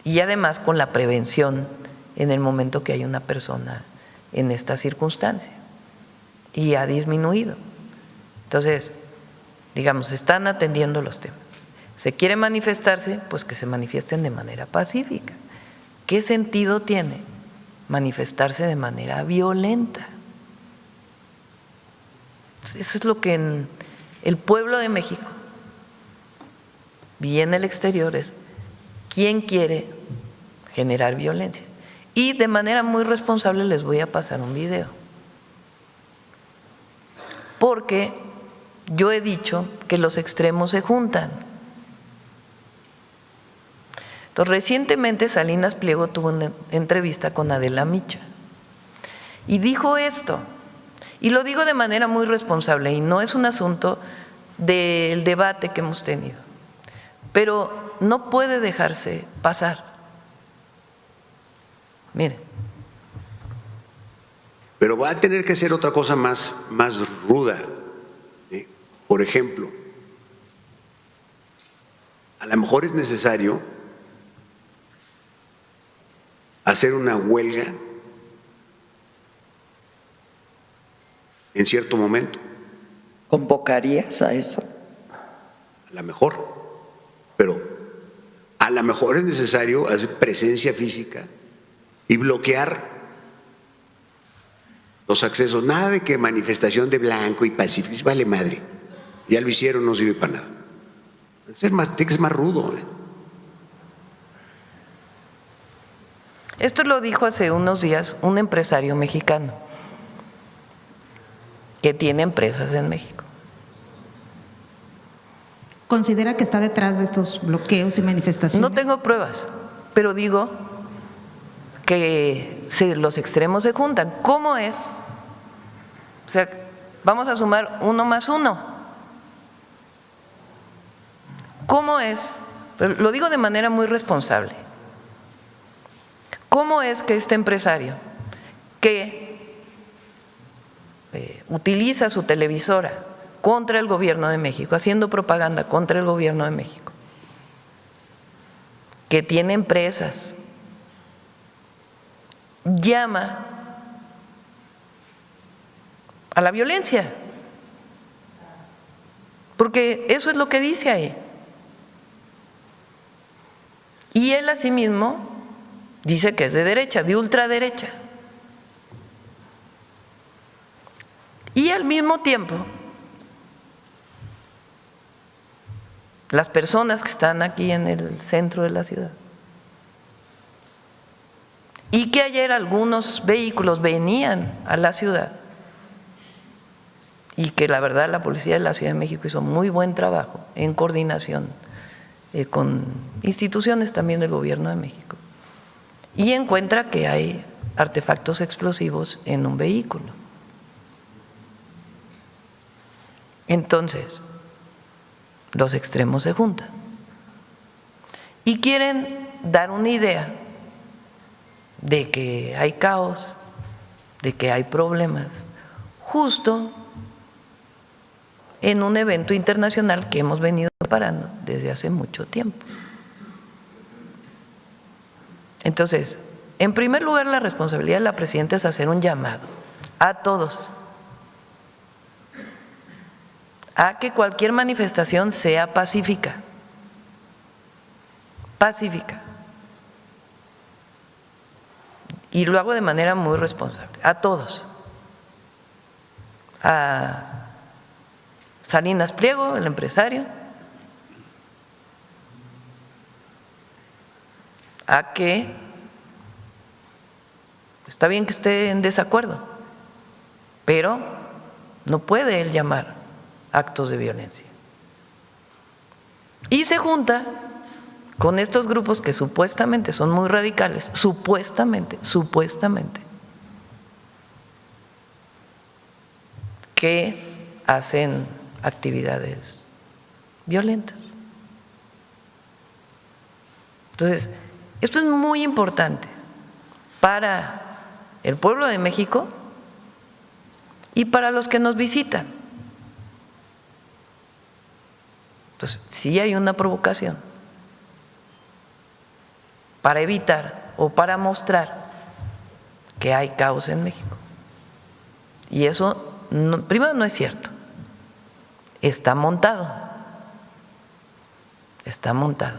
Y además con la prevención en el momento que hay una persona en esta circunstancia. Y ha disminuido. Entonces, digamos, están atendiendo los temas. ¿Se quiere manifestarse? Pues que se manifiesten de manera pacífica. ¿Qué sentido tiene manifestarse de manera violenta? Eso es lo que en el pueblo de México y en el exterior es quién quiere generar violencia. Y de manera muy responsable les voy a pasar un video. Porque yo he dicho que los extremos se juntan. Entonces, recientemente Salinas Pliego tuvo una entrevista con Adela Micha y dijo esto, y lo digo de manera muy responsable, y no es un asunto del debate que hemos tenido, pero no puede dejarse pasar. Miren. Pero va a tener que ser otra cosa más ruda. Por ejemplo, a lo mejor es necesario hacer una huelga en cierto momento. ¿Convocarías a eso? A lo mejor, pero a lo mejor es necesario hacer presencia física y bloquear los accesos. Nada de que manifestación de blanco y pacífico, vale madre. Ya lo hicieron, no sirve para nada. Tiene que ser más rudo. Esto lo dijo hace unos días un empresario mexicano que tiene empresas en México. ¿Considera que está detrás de estos bloqueos y manifestaciones? No tengo pruebas, pero digo que los extremos se juntan. ¿Cómo es? O sea, vamos a sumar 1 más 1. ¿Cómo es? Pero lo digo de manera muy responsable. ¿Cómo es que este empresario que utiliza su televisora contra el gobierno de México, haciendo propaganda contra el gobierno de México, que tiene empresas, llama a la violencia? Porque eso es lo que dice ahí. Y él asimismo dice que es de derecha, de ultraderecha. Y al mismo tiempo, las personas que están aquí en el centro de la ciudad, y que ayer algunos vehículos venían a la ciudad, y que la verdad la Policía de la Ciudad de México hizo muy buen trabajo en coordinación con instituciones también del Gobierno de México, y encuentra que hay artefactos explosivos en un vehículo. Entonces, los extremos se juntan y quieren dar una idea de que hay caos, de que hay problemas, justo en un evento internacional que hemos venido preparando desde hace mucho tiempo. Entonces, en primer lugar, la responsabilidad de la presidenta es hacer un llamado a todos a que cualquier manifestación sea pacífica, pacífica. Y lo hago de manera muy responsable, a todos. A Salinas Pliego, el empresario, a que está bien que esté en desacuerdo, pero no puede él llamar actos de violencia. Y se junta con estos grupos que supuestamente son muy radicales, supuestamente, que hacen actividades violentas. Entonces, esto es muy importante para el pueblo de México y para los que nos visitan. Entonces, sí hay una provocación para evitar o para mostrar que hay caos en México. Y eso, primero, no es cierto. Está montado. Está montado.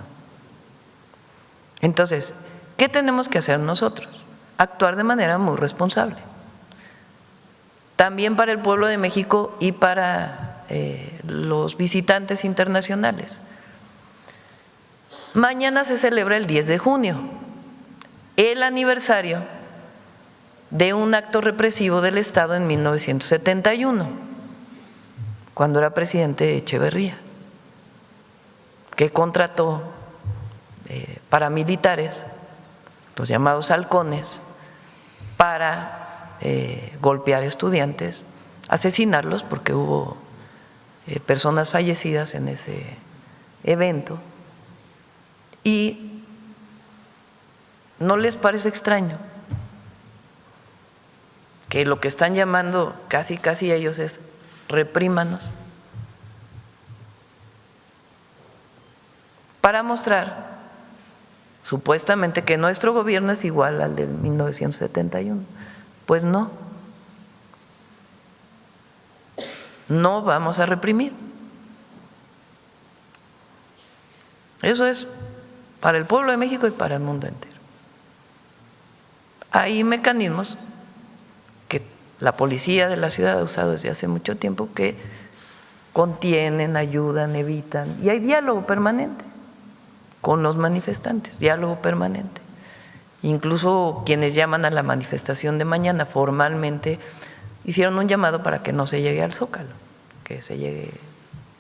Entonces, ¿qué tenemos que hacer nosotros? Actuar de manera muy responsable. También para el pueblo de México y para los visitantes internacionales. Mañana se celebra el 10 de junio, el aniversario de un acto represivo del Estado en 1971, cuando era presidente Echeverría, que contrató paramilitares, los llamados halcones, para golpear estudiantes, asesinarlos, porque hubo personas fallecidas en ese evento. ¿Y no les parece extraño que lo que están llamando casi ellos es reprímanos? Para mostrar supuestamente que nuestro gobierno es igual al del 1971. Pues no. No vamos a reprimir. Eso es para el pueblo de México y para el mundo entero. Hay mecanismos que la policía de la ciudad ha usado desde hace mucho tiempo que contienen, ayudan, evitan, y hay diálogo permanente con los manifestantes, diálogo permanente. Incluso quienes llaman a la manifestación de mañana formalmente hicieron un llamado para que no se llegue al Zócalo, que se llegue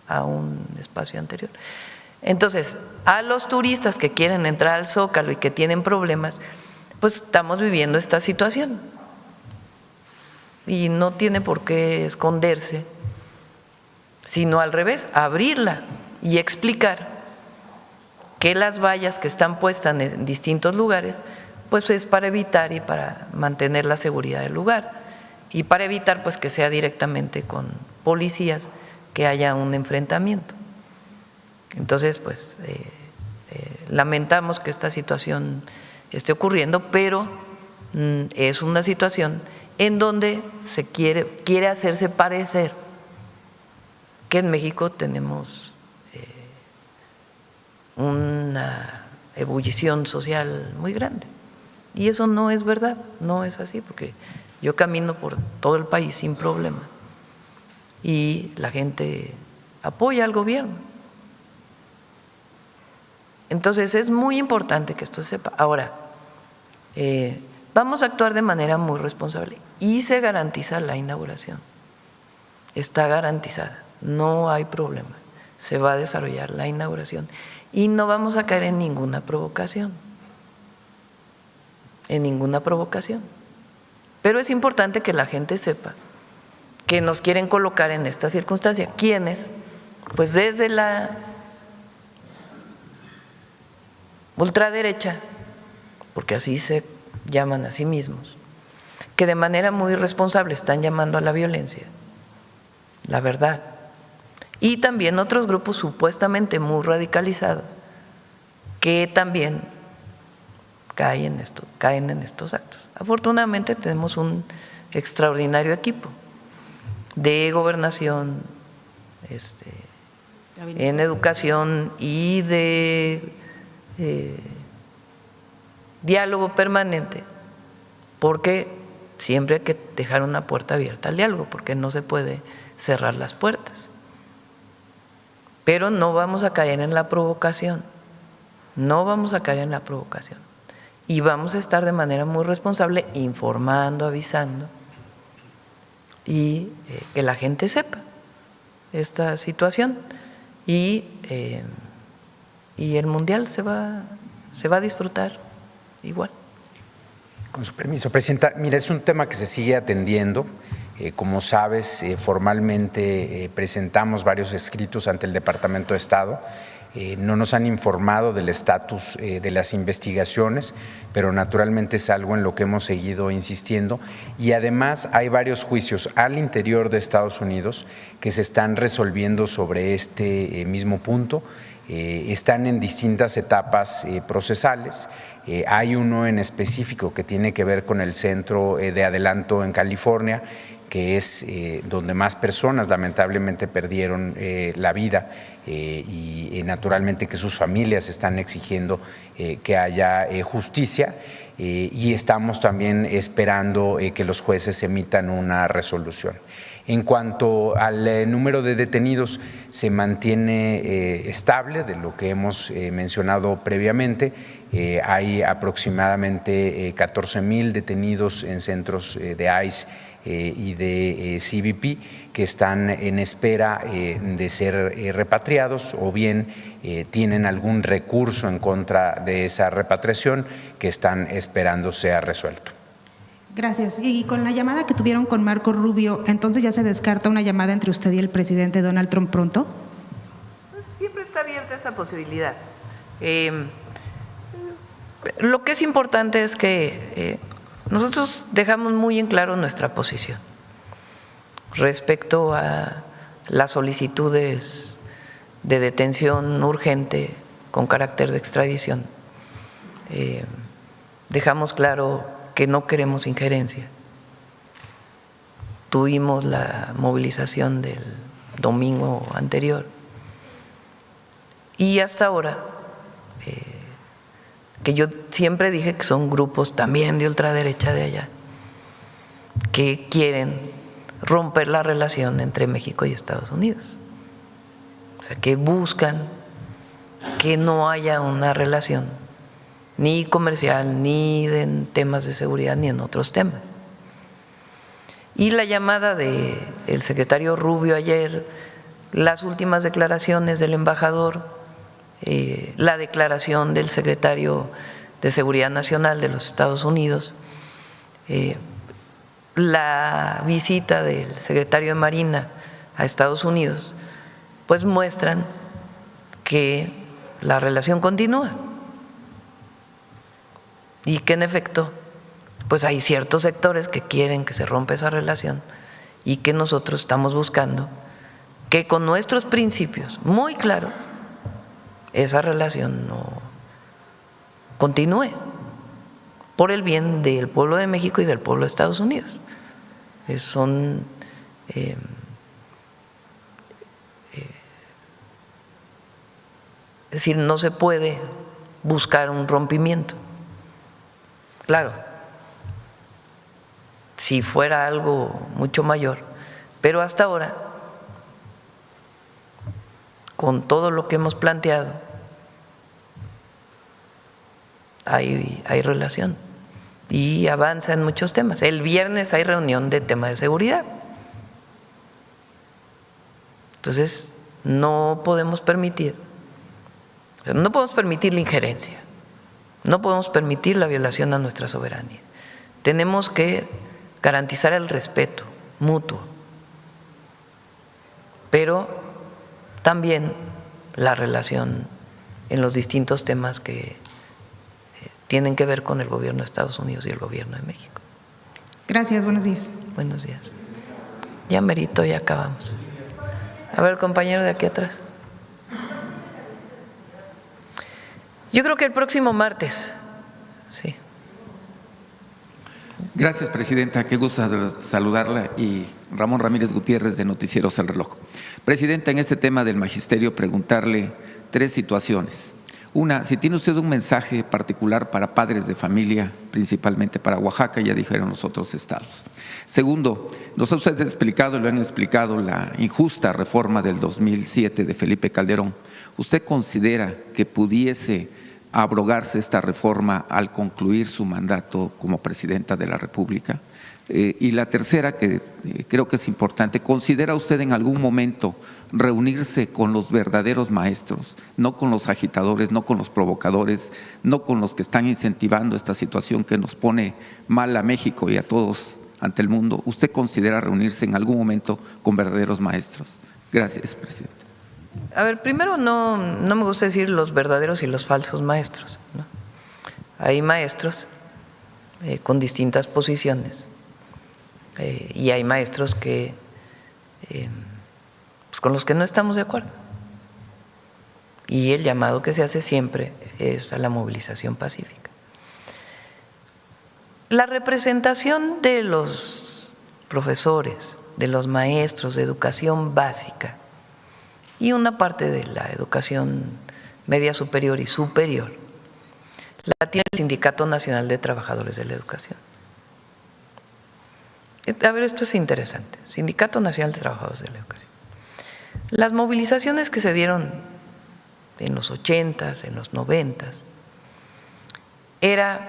a un espacio anterior. Entonces, a los turistas que quieren entrar al Zócalo y que tienen problemas, pues estamos viviendo esta situación. Y no tiene por qué esconderse, sino al revés, abrirla y explicar que las vallas que están puestas en distintos lugares, pues es para evitar y para mantener la seguridad del lugar y para evitar pues que sea directamente con policías que haya un enfrentamiento. Entonces, pues lamentamos que esta situación esté ocurriendo, pero es una situación en donde se quiere hacerse parecer que en México tenemos una ebullición social muy grande. Y eso no es verdad, no es así, porque yo camino por todo el país sin problema y la gente apoya al gobierno. Entonces es muy importante que esto se sepa. Ahora, vamos a actuar de manera muy responsable y se garantiza la inauguración. Está garantizada, no hay problema. Se va a desarrollar la inauguración y no vamos a caer en ninguna provocación. En ninguna provocación. Pero es importante que la gente sepa que nos quieren colocar en esta circunstancia. ¿Quiénes? Pues desde la ultraderecha, porque así se llaman a sí mismos, que de manera muy irresponsable están llamando a la violencia, la verdad. Y también otros grupos supuestamente muy radicalizados, que también caen en estos actos. Afortunadamente tenemos un extraordinario equipo de gobernación, en educación y de diálogo permanente, porque siempre hay que dejar una puerta abierta al diálogo, porque no se puede cerrar las puertas. Pero no vamos a caer en la provocación, no vamos a caer en la provocación. Y vamos a estar de manera muy responsable informando, avisando y que la gente sepa esta situación. Y el Mundial se va a disfrutar igual. Con su permiso, Presidenta. Mira, es un tema que se sigue atendiendo. Como sabes, formalmente presentamos varios escritos ante el Departamento de Estado. No nos han informado del estatus de las investigaciones, pero naturalmente es algo en lo que hemos seguido insistiendo. Y además hay varios juicios al interior de Estados Unidos que se están resolviendo sobre este mismo punto. Están en distintas etapas procesales. Hay uno en específico que tiene que ver con el Centro de Adelanto en California, que es donde más personas lamentablemente perdieron la vida y naturalmente que sus familias están exigiendo que haya justicia y estamos también esperando que los jueces emitan una resolución. En cuanto al número de detenidos, se mantiene estable de lo que hemos mencionado previamente. Hay aproximadamente 14,000 detenidos en centros de ICE y de CBP que están en espera de ser repatriados o bien tienen algún recurso en contra de esa repatriación que están esperando sea resuelto. Gracias. Y con la llamada que tuvieron con Marco Rubio, ¿entonces ya se descarta una llamada entre usted y el presidente Donald Trump pronto? Pues siempre está abierta esa posibilidad. Lo que es importante es que nosotros dejamos muy en claro nuestra posición respecto a las solicitudes de detención urgente con carácter de extradición. Dejamos claro que no queremos injerencia. Tuvimos la movilización del domingo anterior y hasta ahora, que yo siempre dije que son grupos también de ultraderecha de allá, que quieren romper la relación entre México y Estados Unidos. O sea, que buscan que no haya una relación ni comercial, ni en temas de seguridad, ni en otros temas. Y la llamada del secretario Rubio ayer, las últimas declaraciones del embajador, la declaración del secretario de Seguridad Nacional de los Estados Unidos, la visita del secretario de Marina a Estados Unidos, pues muestran que la relación continúa. Y que en efecto, pues hay ciertos sectores que quieren que se rompa esa relación y que nosotros estamos buscando que con nuestros principios muy claros esa relación no continúe por el bien del pueblo de México y del pueblo de Estados Unidos. Es decir, no se puede buscar un rompimiento. Claro, si fuera algo mucho mayor, pero hasta ahora, con todo lo que hemos planteado, hay relación y avanza en muchos temas. El viernes hay reunión de tema de seguridad. Entonces, no podemos permitir la injerencia. No podemos permitir la violación a nuestra soberanía. Tenemos que garantizar el respeto mutuo, pero también la relación en los distintos temas que tienen que ver con el gobierno de Estados Unidos y el gobierno de México. Gracias, buenos días. Buenos días. Ya merito, ya acabamos. A ver, el compañero de aquí atrás. Yo creo que el próximo martes Sí. Gracias, presidenta. Qué gusto saludarla. Y Ramón Ramírez Gutiérrez, de Noticieros El Reloj. Presidenta, en este tema del magisterio, preguntarle 3 situaciones. Una, si tiene usted un mensaje particular para padres de familia, principalmente para Oaxaca, ya dijeron los otros estados. Segundo, nos ha usted explicado, y lo han explicado, la injusta reforma del 2007 de Felipe Calderón. ¿Usted considera que pudiese abrogarse esta reforma al concluir su mandato como presidenta de la República? Y la tercera, que creo que es importante, ¿considera usted en algún momento reunirse con los verdaderos maestros, no con los agitadores, no con los provocadores, no con los que están incentivando esta situación que nos pone mal a México y a todos ante el mundo? ¿Usted considera reunirse en algún momento con verdaderos maestros? Gracias, presidente. A ver, primero no me gusta decir los verdaderos y los falsos maestros, ¿no? Hay maestros con distintas posiciones y hay maestros que pues con los que no estamos de acuerdo. Y el llamado que se hace siempre es a la movilización pacífica. La representación de los profesores, de los maestros de educación básica y una parte de la educación media superior y superior la tiene el Sindicato Nacional de Trabajadores de la Educación. A ver, esto es interesante. Sindicato Nacional de Trabajadores de la Educación. Las movilizaciones que se dieron en los 80s, en los 90s, era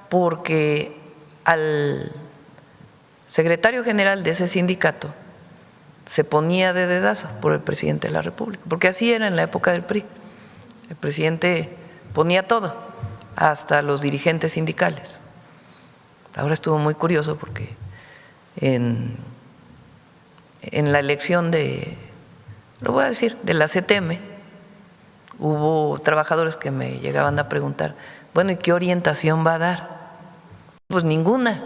porque al secretario general de ese sindicato se ponía de dedazo por el presidente de la República, porque así era en la época del PRI. El presidente ponía todo, hasta los dirigentes sindicales. Ahora estuvo muy curioso porque en la elección lo voy a decir, de la CTM, hubo trabajadores que me llegaban a preguntar, bueno, ¿y qué orientación va a dar? Pues ninguna.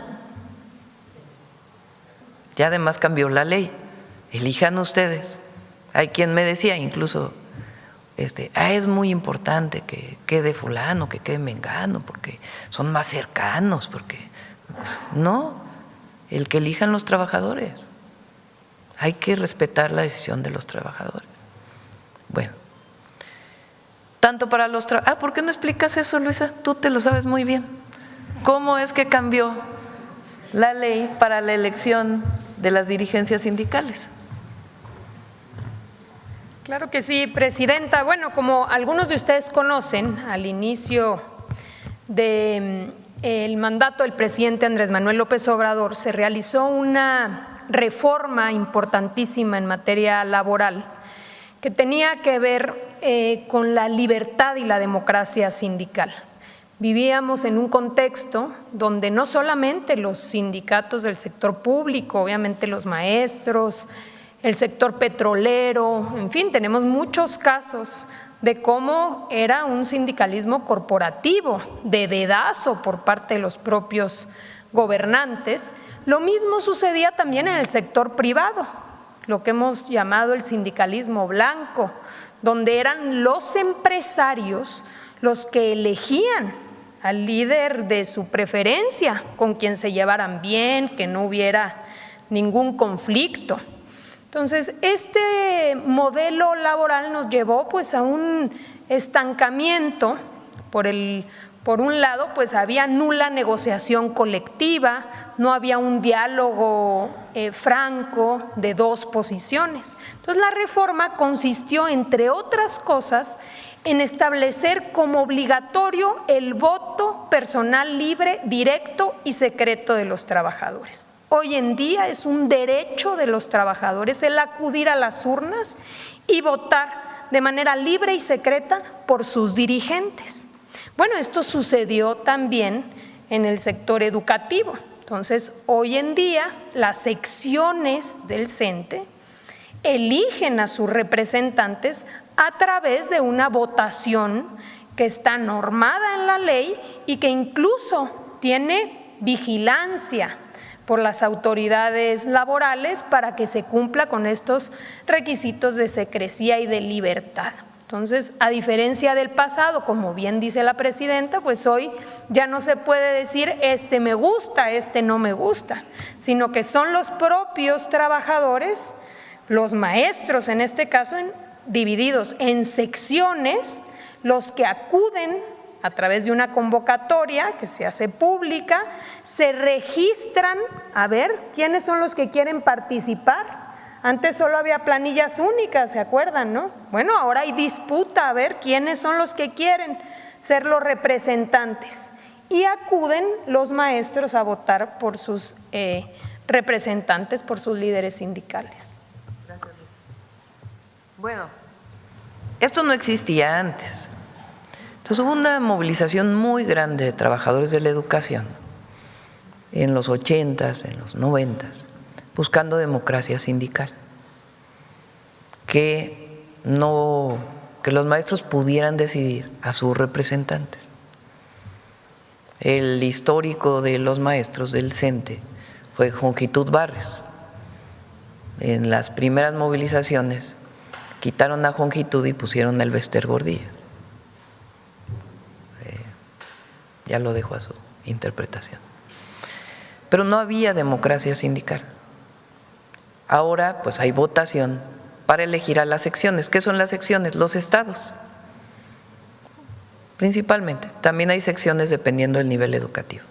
Ya además cambió la ley. Elijan ustedes. Hay quien me decía incluso, es muy importante que quede fulano, que quede mengano, porque son más cercanos, porque no, el que elijan los trabajadores. Hay que respetar la decisión de los trabajadores. Bueno, tanto para los trabajadores. ¿Por qué no explicas eso, Luisa? Tú te lo sabes muy bien. ¿Cómo es que cambió la ley para la elección de las dirigencias sindicales? Claro que sí, presidenta. Bueno, como algunos de ustedes conocen, al inicio del mandato del presidente Andrés Manuel López Obrador se realizó una reforma importantísima en materia laboral que tenía que ver con la libertad y la democracia sindical. Vivíamos en un contexto donde no solamente los sindicatos del sector público, obviamente los maestros, el sector petrolero, en fin, tenemos muchos casos de cómo era un sindicalismo corporativo, de dedazo por parte de los propios gobernantes. Lo mismo sucedía también en el sector privado, lo que hemos llamado el sindicalismo blanco, donde eran los empresarios los que elegían al líder de su preferencia, con quien se llevaran bien, que no hubiera ningún conflicto. Entonces, este modelo laboral nos llevó pues a un estancamiento. Por un lado, pues había nula negociación colectiva, no había un diálogo franco de dos posiciones. Entonces, la reforma consistió, entre otras cosas, en establecer como obligatorio el voto personal libre, directo y secreto de los trabajadores. Hoy en día es un derecho de los trabajadores el acudir a las urnas y votar de manera libre y secreta por sus dirigentes. Bueno, esto sucedió también en el sector educativo. Entonces, hoy en día las secciones del CENTE eligen a sus representantes a través de una votación que está normada en la ley y que incluso tiene vigilancia por las autoridades laborales para que se cumpla con estos requisitos de secrecía y de libertad. Entonces, a diferencia del pasado, como bien dice la presidenta, pues hoy ya no se puede decir este me gusta, este no me gusta, sino que son los propios trabajadores, los maestros en este caso, divididos en secciones, los que acuden a través de una convocatoria que se hace pública, se registran a ver quiénes son los que quieren participar. Antes solo había planillas únicas, ¿se acuerdan, no? Bueno, ahora hay disputa a ver quiénes son los que quieren ser los representantes. Y acuden los maestros a votar por sus representantes, por sus líderes sindicales. Gracias, Luis. Bueno, esto no existía antes. Entonces hubo una movilización muy grande de trabajadores de la educación en los 80s, en los 90s, buscando democracia sindical, que los maestros pudieran decidir a sus representantes. El histórico de los maestros del CENTE fue Jongitud Barrios. En las primeras movilizaciones quitaron a Jongitud y pusieron a Elbester Gordillo. Ya lo dejo a su interpretación. Pero no había democracia sindical. Ahora pues hay votación para elegir a las secciones. ¿Qué son las secciones? Los estados, principalmente. También hay secciones dependiendo del nivel educativo.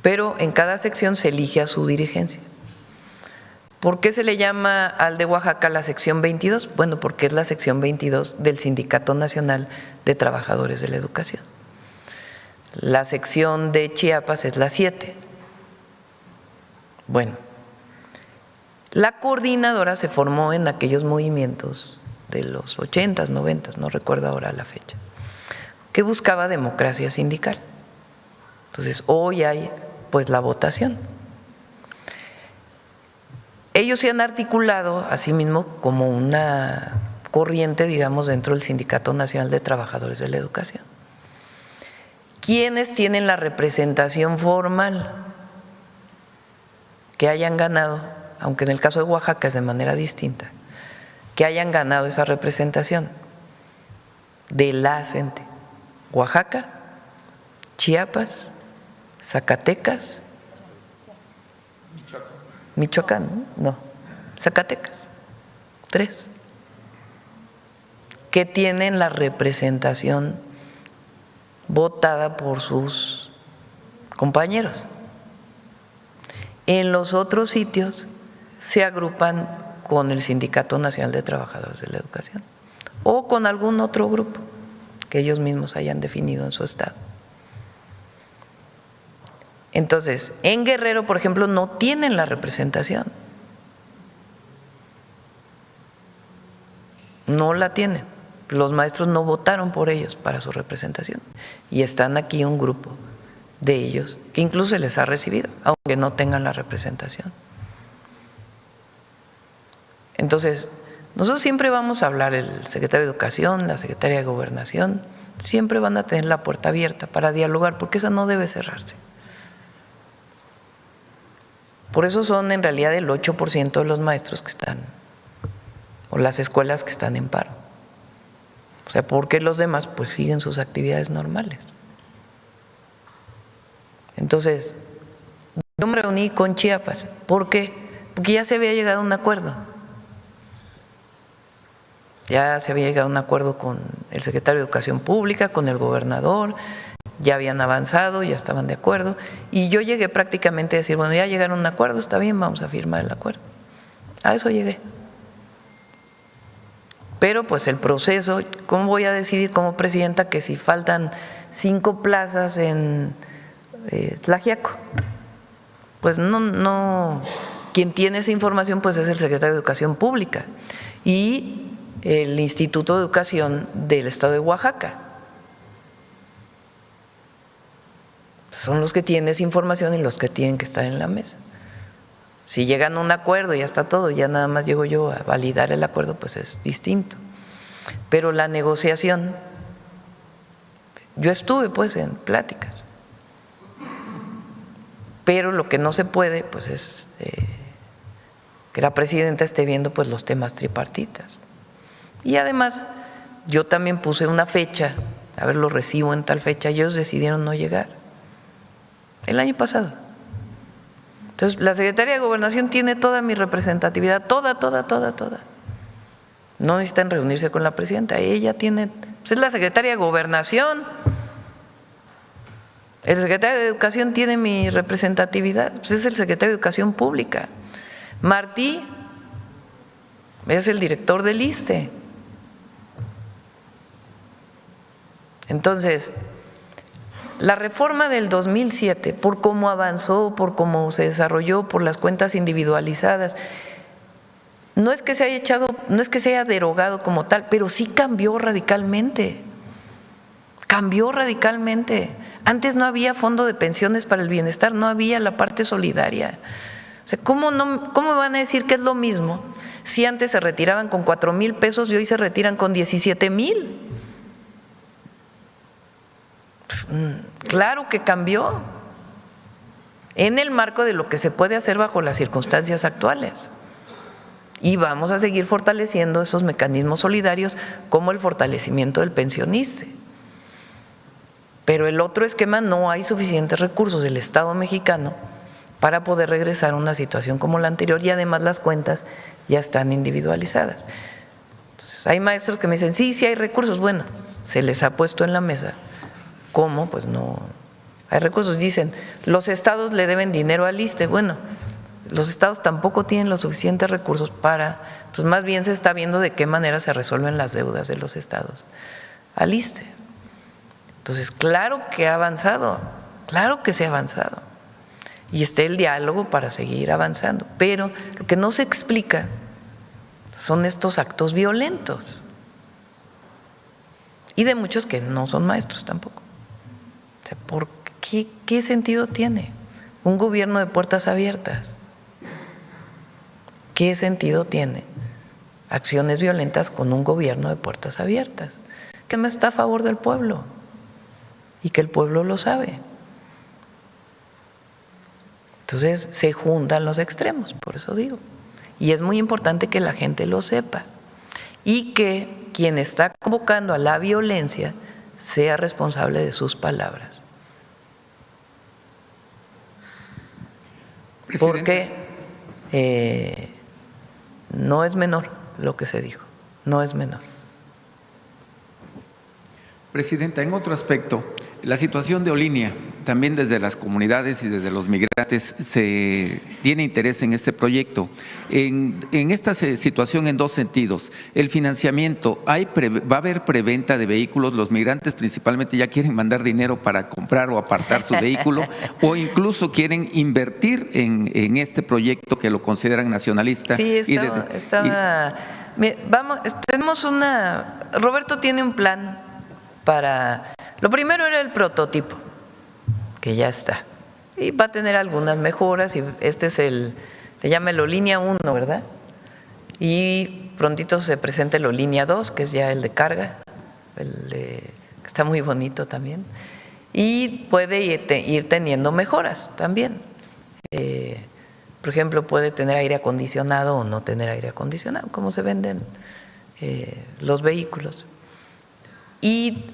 Pero en cada sección se elige a su dirigencia. ¿Por qué se le llama al de Oaxaca la sección 22? Bueno, porque es la sección 22 del Sindicato Nacional de Trabajadores de la Educación. La sección de Chiapas es la 7. Bueno, la coordinadora se formó en aquellos movimientos de los 80s, 90s, no recuerdo ahora la fecha, que buscaba democracia sindical. Entonces, hoy hay pues la votación. Ellos se han articulado a sí mismos como una corriente, digamos, dentro del Sindicato Nacional de Trabajadores de la Educación. ¿Quiénes tienen la representación formal? Que hayan ganado, aunque en el caso de Oaxaca es de manera distinta, que hayan ganado esa representación de la CENTE. Oaxaca, Chiapas, Zacatecas, Michoacán, no, Zacatecas, 3, que tienen la representación votada por sus compañeros. En los otros sitios se agrupan con el Sindicato Nacional de Trabajadores de la Educación o con algún otro grupo que ellos mismos hayan definido en su estado. Entonces, en Guerrero, por ejemplo, no tienen la representación. No la tienen. Los maestros no votaron por ellos para su representación. Y están aquí un grupo de ellos que incluso se les ha recibido, aunque no tengan la representación. Entonces, nosotros siempre vamos a hablar, el secretario de Educación, la secretaria de Gobernación, siempre van a tener la puerta abierta para dialogar, porque esa no debe cerrarse. Por eso son en realidad el 8% de los maestros que están, o las escuelas que están en paro. O sea, porque los demás pues siguen sus actividades normales. Entonces, yo me reuní con Chiapas. ¿Por qué? Porque ya se había llegado a un acuerdo. Ya se había llegado a un acuerdo con el secretario de Educación Pública, con el gobernador, ya habían avanzado, ya estaban de acuerdo. Y yo llegué prácticamente a decir, bueno, ya llegaron a un acuerdo, está bien, vamos a firmar el acuerdo. A eso llegué. Pero pues el proceso, ¿cómo voy a decidir como presidenta que si faltan 5 plazas en Tlaxiaco? Pues no, quien tiene esa información pues es el secretario de Educación Pública y el Instituto de Educación del Estado de Oaxaca. Son los que tienen esa información y los que tienen que estar en la mesa. Si llegan a un acuerdo, ya está todo, ya nada más llego yo a validar el acuerdo, pues es distinto. Pero la negociación, yo estuve pues en pláticas, pero lo que no se puede pues es que la presidenta esté viendo pues los temas tripartitas. Y además yo también puse una fecha, a ver, lo recibo en tal fecha, y ellos decidieron no llegar el año pasado. Entonces, la Secretaría de Gobernación tiene toda mi representatividad, toda. No necesitan reunirse con la presidenta, ella tiene, pues es la Secretaria de Gobernación. El secretario de Educación tiene mi representatividad, pues es el secretario de Educación Pública. Martí es el director del ISSSTE. Entonces, la reforma del 2007, por cómo avanzó, por cómo se desarrolló, por las cuentas individualizadas, no es que se haya echado, no es que se haya derogado como tal, pero sí cambió radicalmente. Cambió radicalmente. Antes no había fondo de pensiones para el bienestar, no había la parte solidaria. O sea, ¿cómo van a decir que es lo mismo si antes se retiraban con 4,000 pesos y hoy se retiran con 17,000? Pues, claro que cambió en el marco de lo que se puede hacer bajo las circunstancias actuales. Y vamos a seguir fortaleciendo esos mecanismos solidarios como el fortalecimiento del pensionista. Pero el otro esquema, no hay suficientes recursos del Estado mexicano para poder regresar a una situación como la anterior, y además las cuentas ya están individualizadas. Entonces, hay maestros que me dicen, sí hay recursos. Bueno, se les ha puesto en la mesa. ¿Cómo? Pues no hay recursos. Dicen, los estados le deben dinero al ISSSTE. Bueno, los estados tampoco tienen los suficientes recursos para… Entonces, más bien se está viendo de qué manera se resuelven las deudas de los estados al ISSSTE. Entonces, claro que ha avanzado, claro que se ha avanzado. Y está el diálogo para seguir avanzando. Pero lo que no se explica son estos actos violentos. Y de muchos que no son maestros tampoco. O sea, ¿por qué sentido tiene un gobierno de puertas abiertas? ¿Qué sentido tiene acciones violentas con un gobierno de puertas abiertas? Que no está a favor del pueblo. Y que el pueblo lo sabe. Entonces se juntan los extremos, por eso digo. Y es muy importante que la gente lo sepa. Y que quien está convocando a la violencia sea responsable de sus palabras. Porque no es menor lo que se dijo, no es menor. Presidenta, en otro aspecto, la situación de Olinia, también desde las comunidades y desde los migrantes se tiene interés en este proyecto. En esta situación, en dos sentidos, el financiamiento, ¿va a haber preventa de vehículos? Los migrantes principalmente ya quieren mandar dinero para comprar o apartar su vehículo, o incluso quieren invertir en este proyecto que lo consideran nacionalista. Sí, tenemos Roberto tiene un plan para… Lo primero era el prototipo, que ya está, y va a tener algunas mejoras, y este es le llama el Olinia 1, ¿verdad? Y prontito se presenta el Olinia 2, que es ya el de carga, que está muy bonito también, y puede ir teniendo mejoras también. Por ejemplo, puede tener aire acondicionado o no tener aire acondicionado, como se venden los vehículos. Y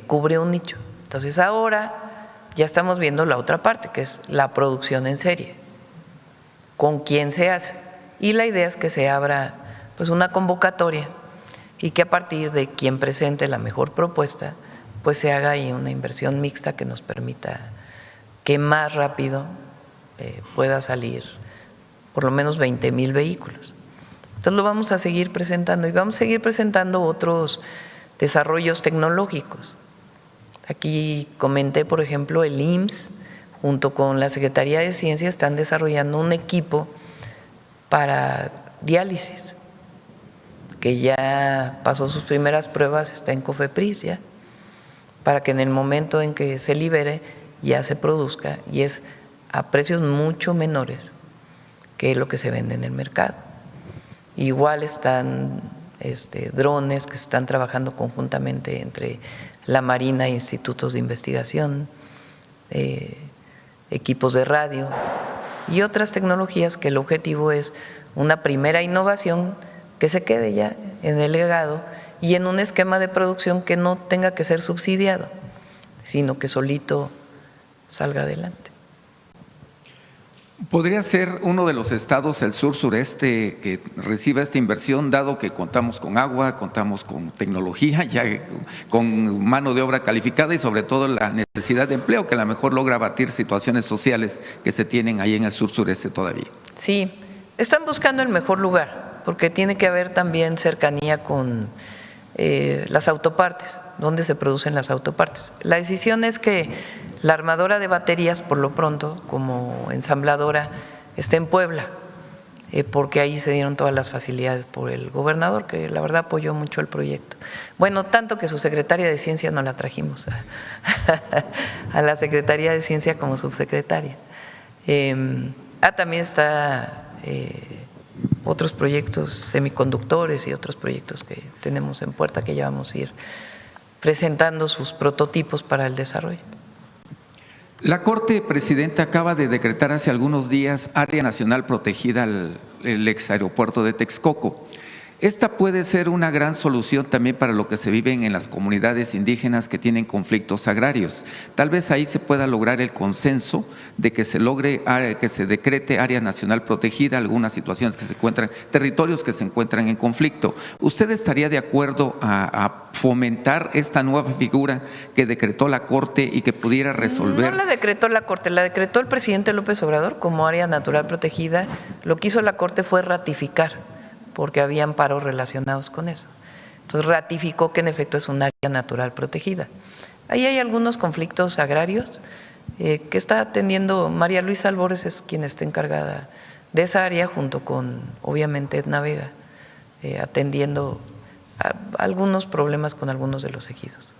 cubre un nicho. Entonces ahora ya estamos viendo la otra parte, que es la producción en serie. ¿Con quién se hace? Y la idea es que se abra pues una convocatoria y que a partir de quien presente la mejor propuesta, pues se haga ahí una inversión mixta que nos permita que más rápido pueda salir por lo menos 20,000 vehículos. Entonces lo vamos a seguir presentando, y vamos a seguir presentando otros desarrollos tecnológicos. Aquí comenté, por ejemplo, el IMSS, junto con la Secretaría de Ciencia, están desarrollando un equipo para diálisis, que ya pasó sus primeras pruebas, está en COFEPRIS ya, para que en el momento en que se libere ya se produzca, y es a precios mucho menores que lo que se vende en el mercado. Igual están drones que se están trabajando conjuntamente entre la Marina e institutos de investigación, equipos de radio y otras tecnologías, que el objetivo es una primera innovación que se quede ya en el legado y en un esquema de producción que no tenga que ser subsidiado, sino que solito salga adelante. ¿Podría ser uno de los estados, el sur-sureste, que reciba esta inversión, dado que contamos con agua, contamos con tecnología, ya con mano de obra calificada y sobre todo la necesidad de empleo, que a lo mejor logra abatir situaciones sociales que se tienen ahí en el sur-sureste todavía? Sí, están buscando el mejor lugar, porque tiene que haber también cercanía con las autopartes, donde se producen las autopartes. La decisión es que la armadora de baterías, por lo pronto, como ensambladora, está en Puebla, porque ahí se dieron todas las facilidades por el gobernador, que la verdad apoyó mucho el proyecto. Bueno, tanto que su secretaria de Ciencia no la trajimos a la Secretaría de Ciencia como subsecretaria. También está otros proyectos semiconductores y otros proyectos que tenemos en puerta que ya vamos a ir presentando sus prototipos para el desarrollo. La Corte, Presidenta, acaba de decretar hace algunos días área nacional protegida al ex aeropuerto de Texcoco. Esta puede ser una gran solución también para lo que se viven en las comunidades indígenas que tienen conflictos agrarios. Tal vez ahí se pueda lograr el consenso de que se logre, que se decrete área nacional protegida, algunas situaciones que se encuentran, territorios que se encuentran en conflicto. ¿Usted estaría de acuerdo a fomentar esta nueva figura que decretó la Corte y que pudiera resolver? No la decretó la Corte, la decretó el presidente López Obrador como área natural protegida. Lo que hizo la Corte fue ratificar, porque había amparos relacionados con eso. Entonces ratificó que en efecto es un área natural protegida. Ahí hay algunos conflictos agrarios que está atendiendo María Luisa Albores, es quien está encargada de esa área, junto con obviamente Edna Vega, atendiendo a algunos problemas con algunos de los ejidos.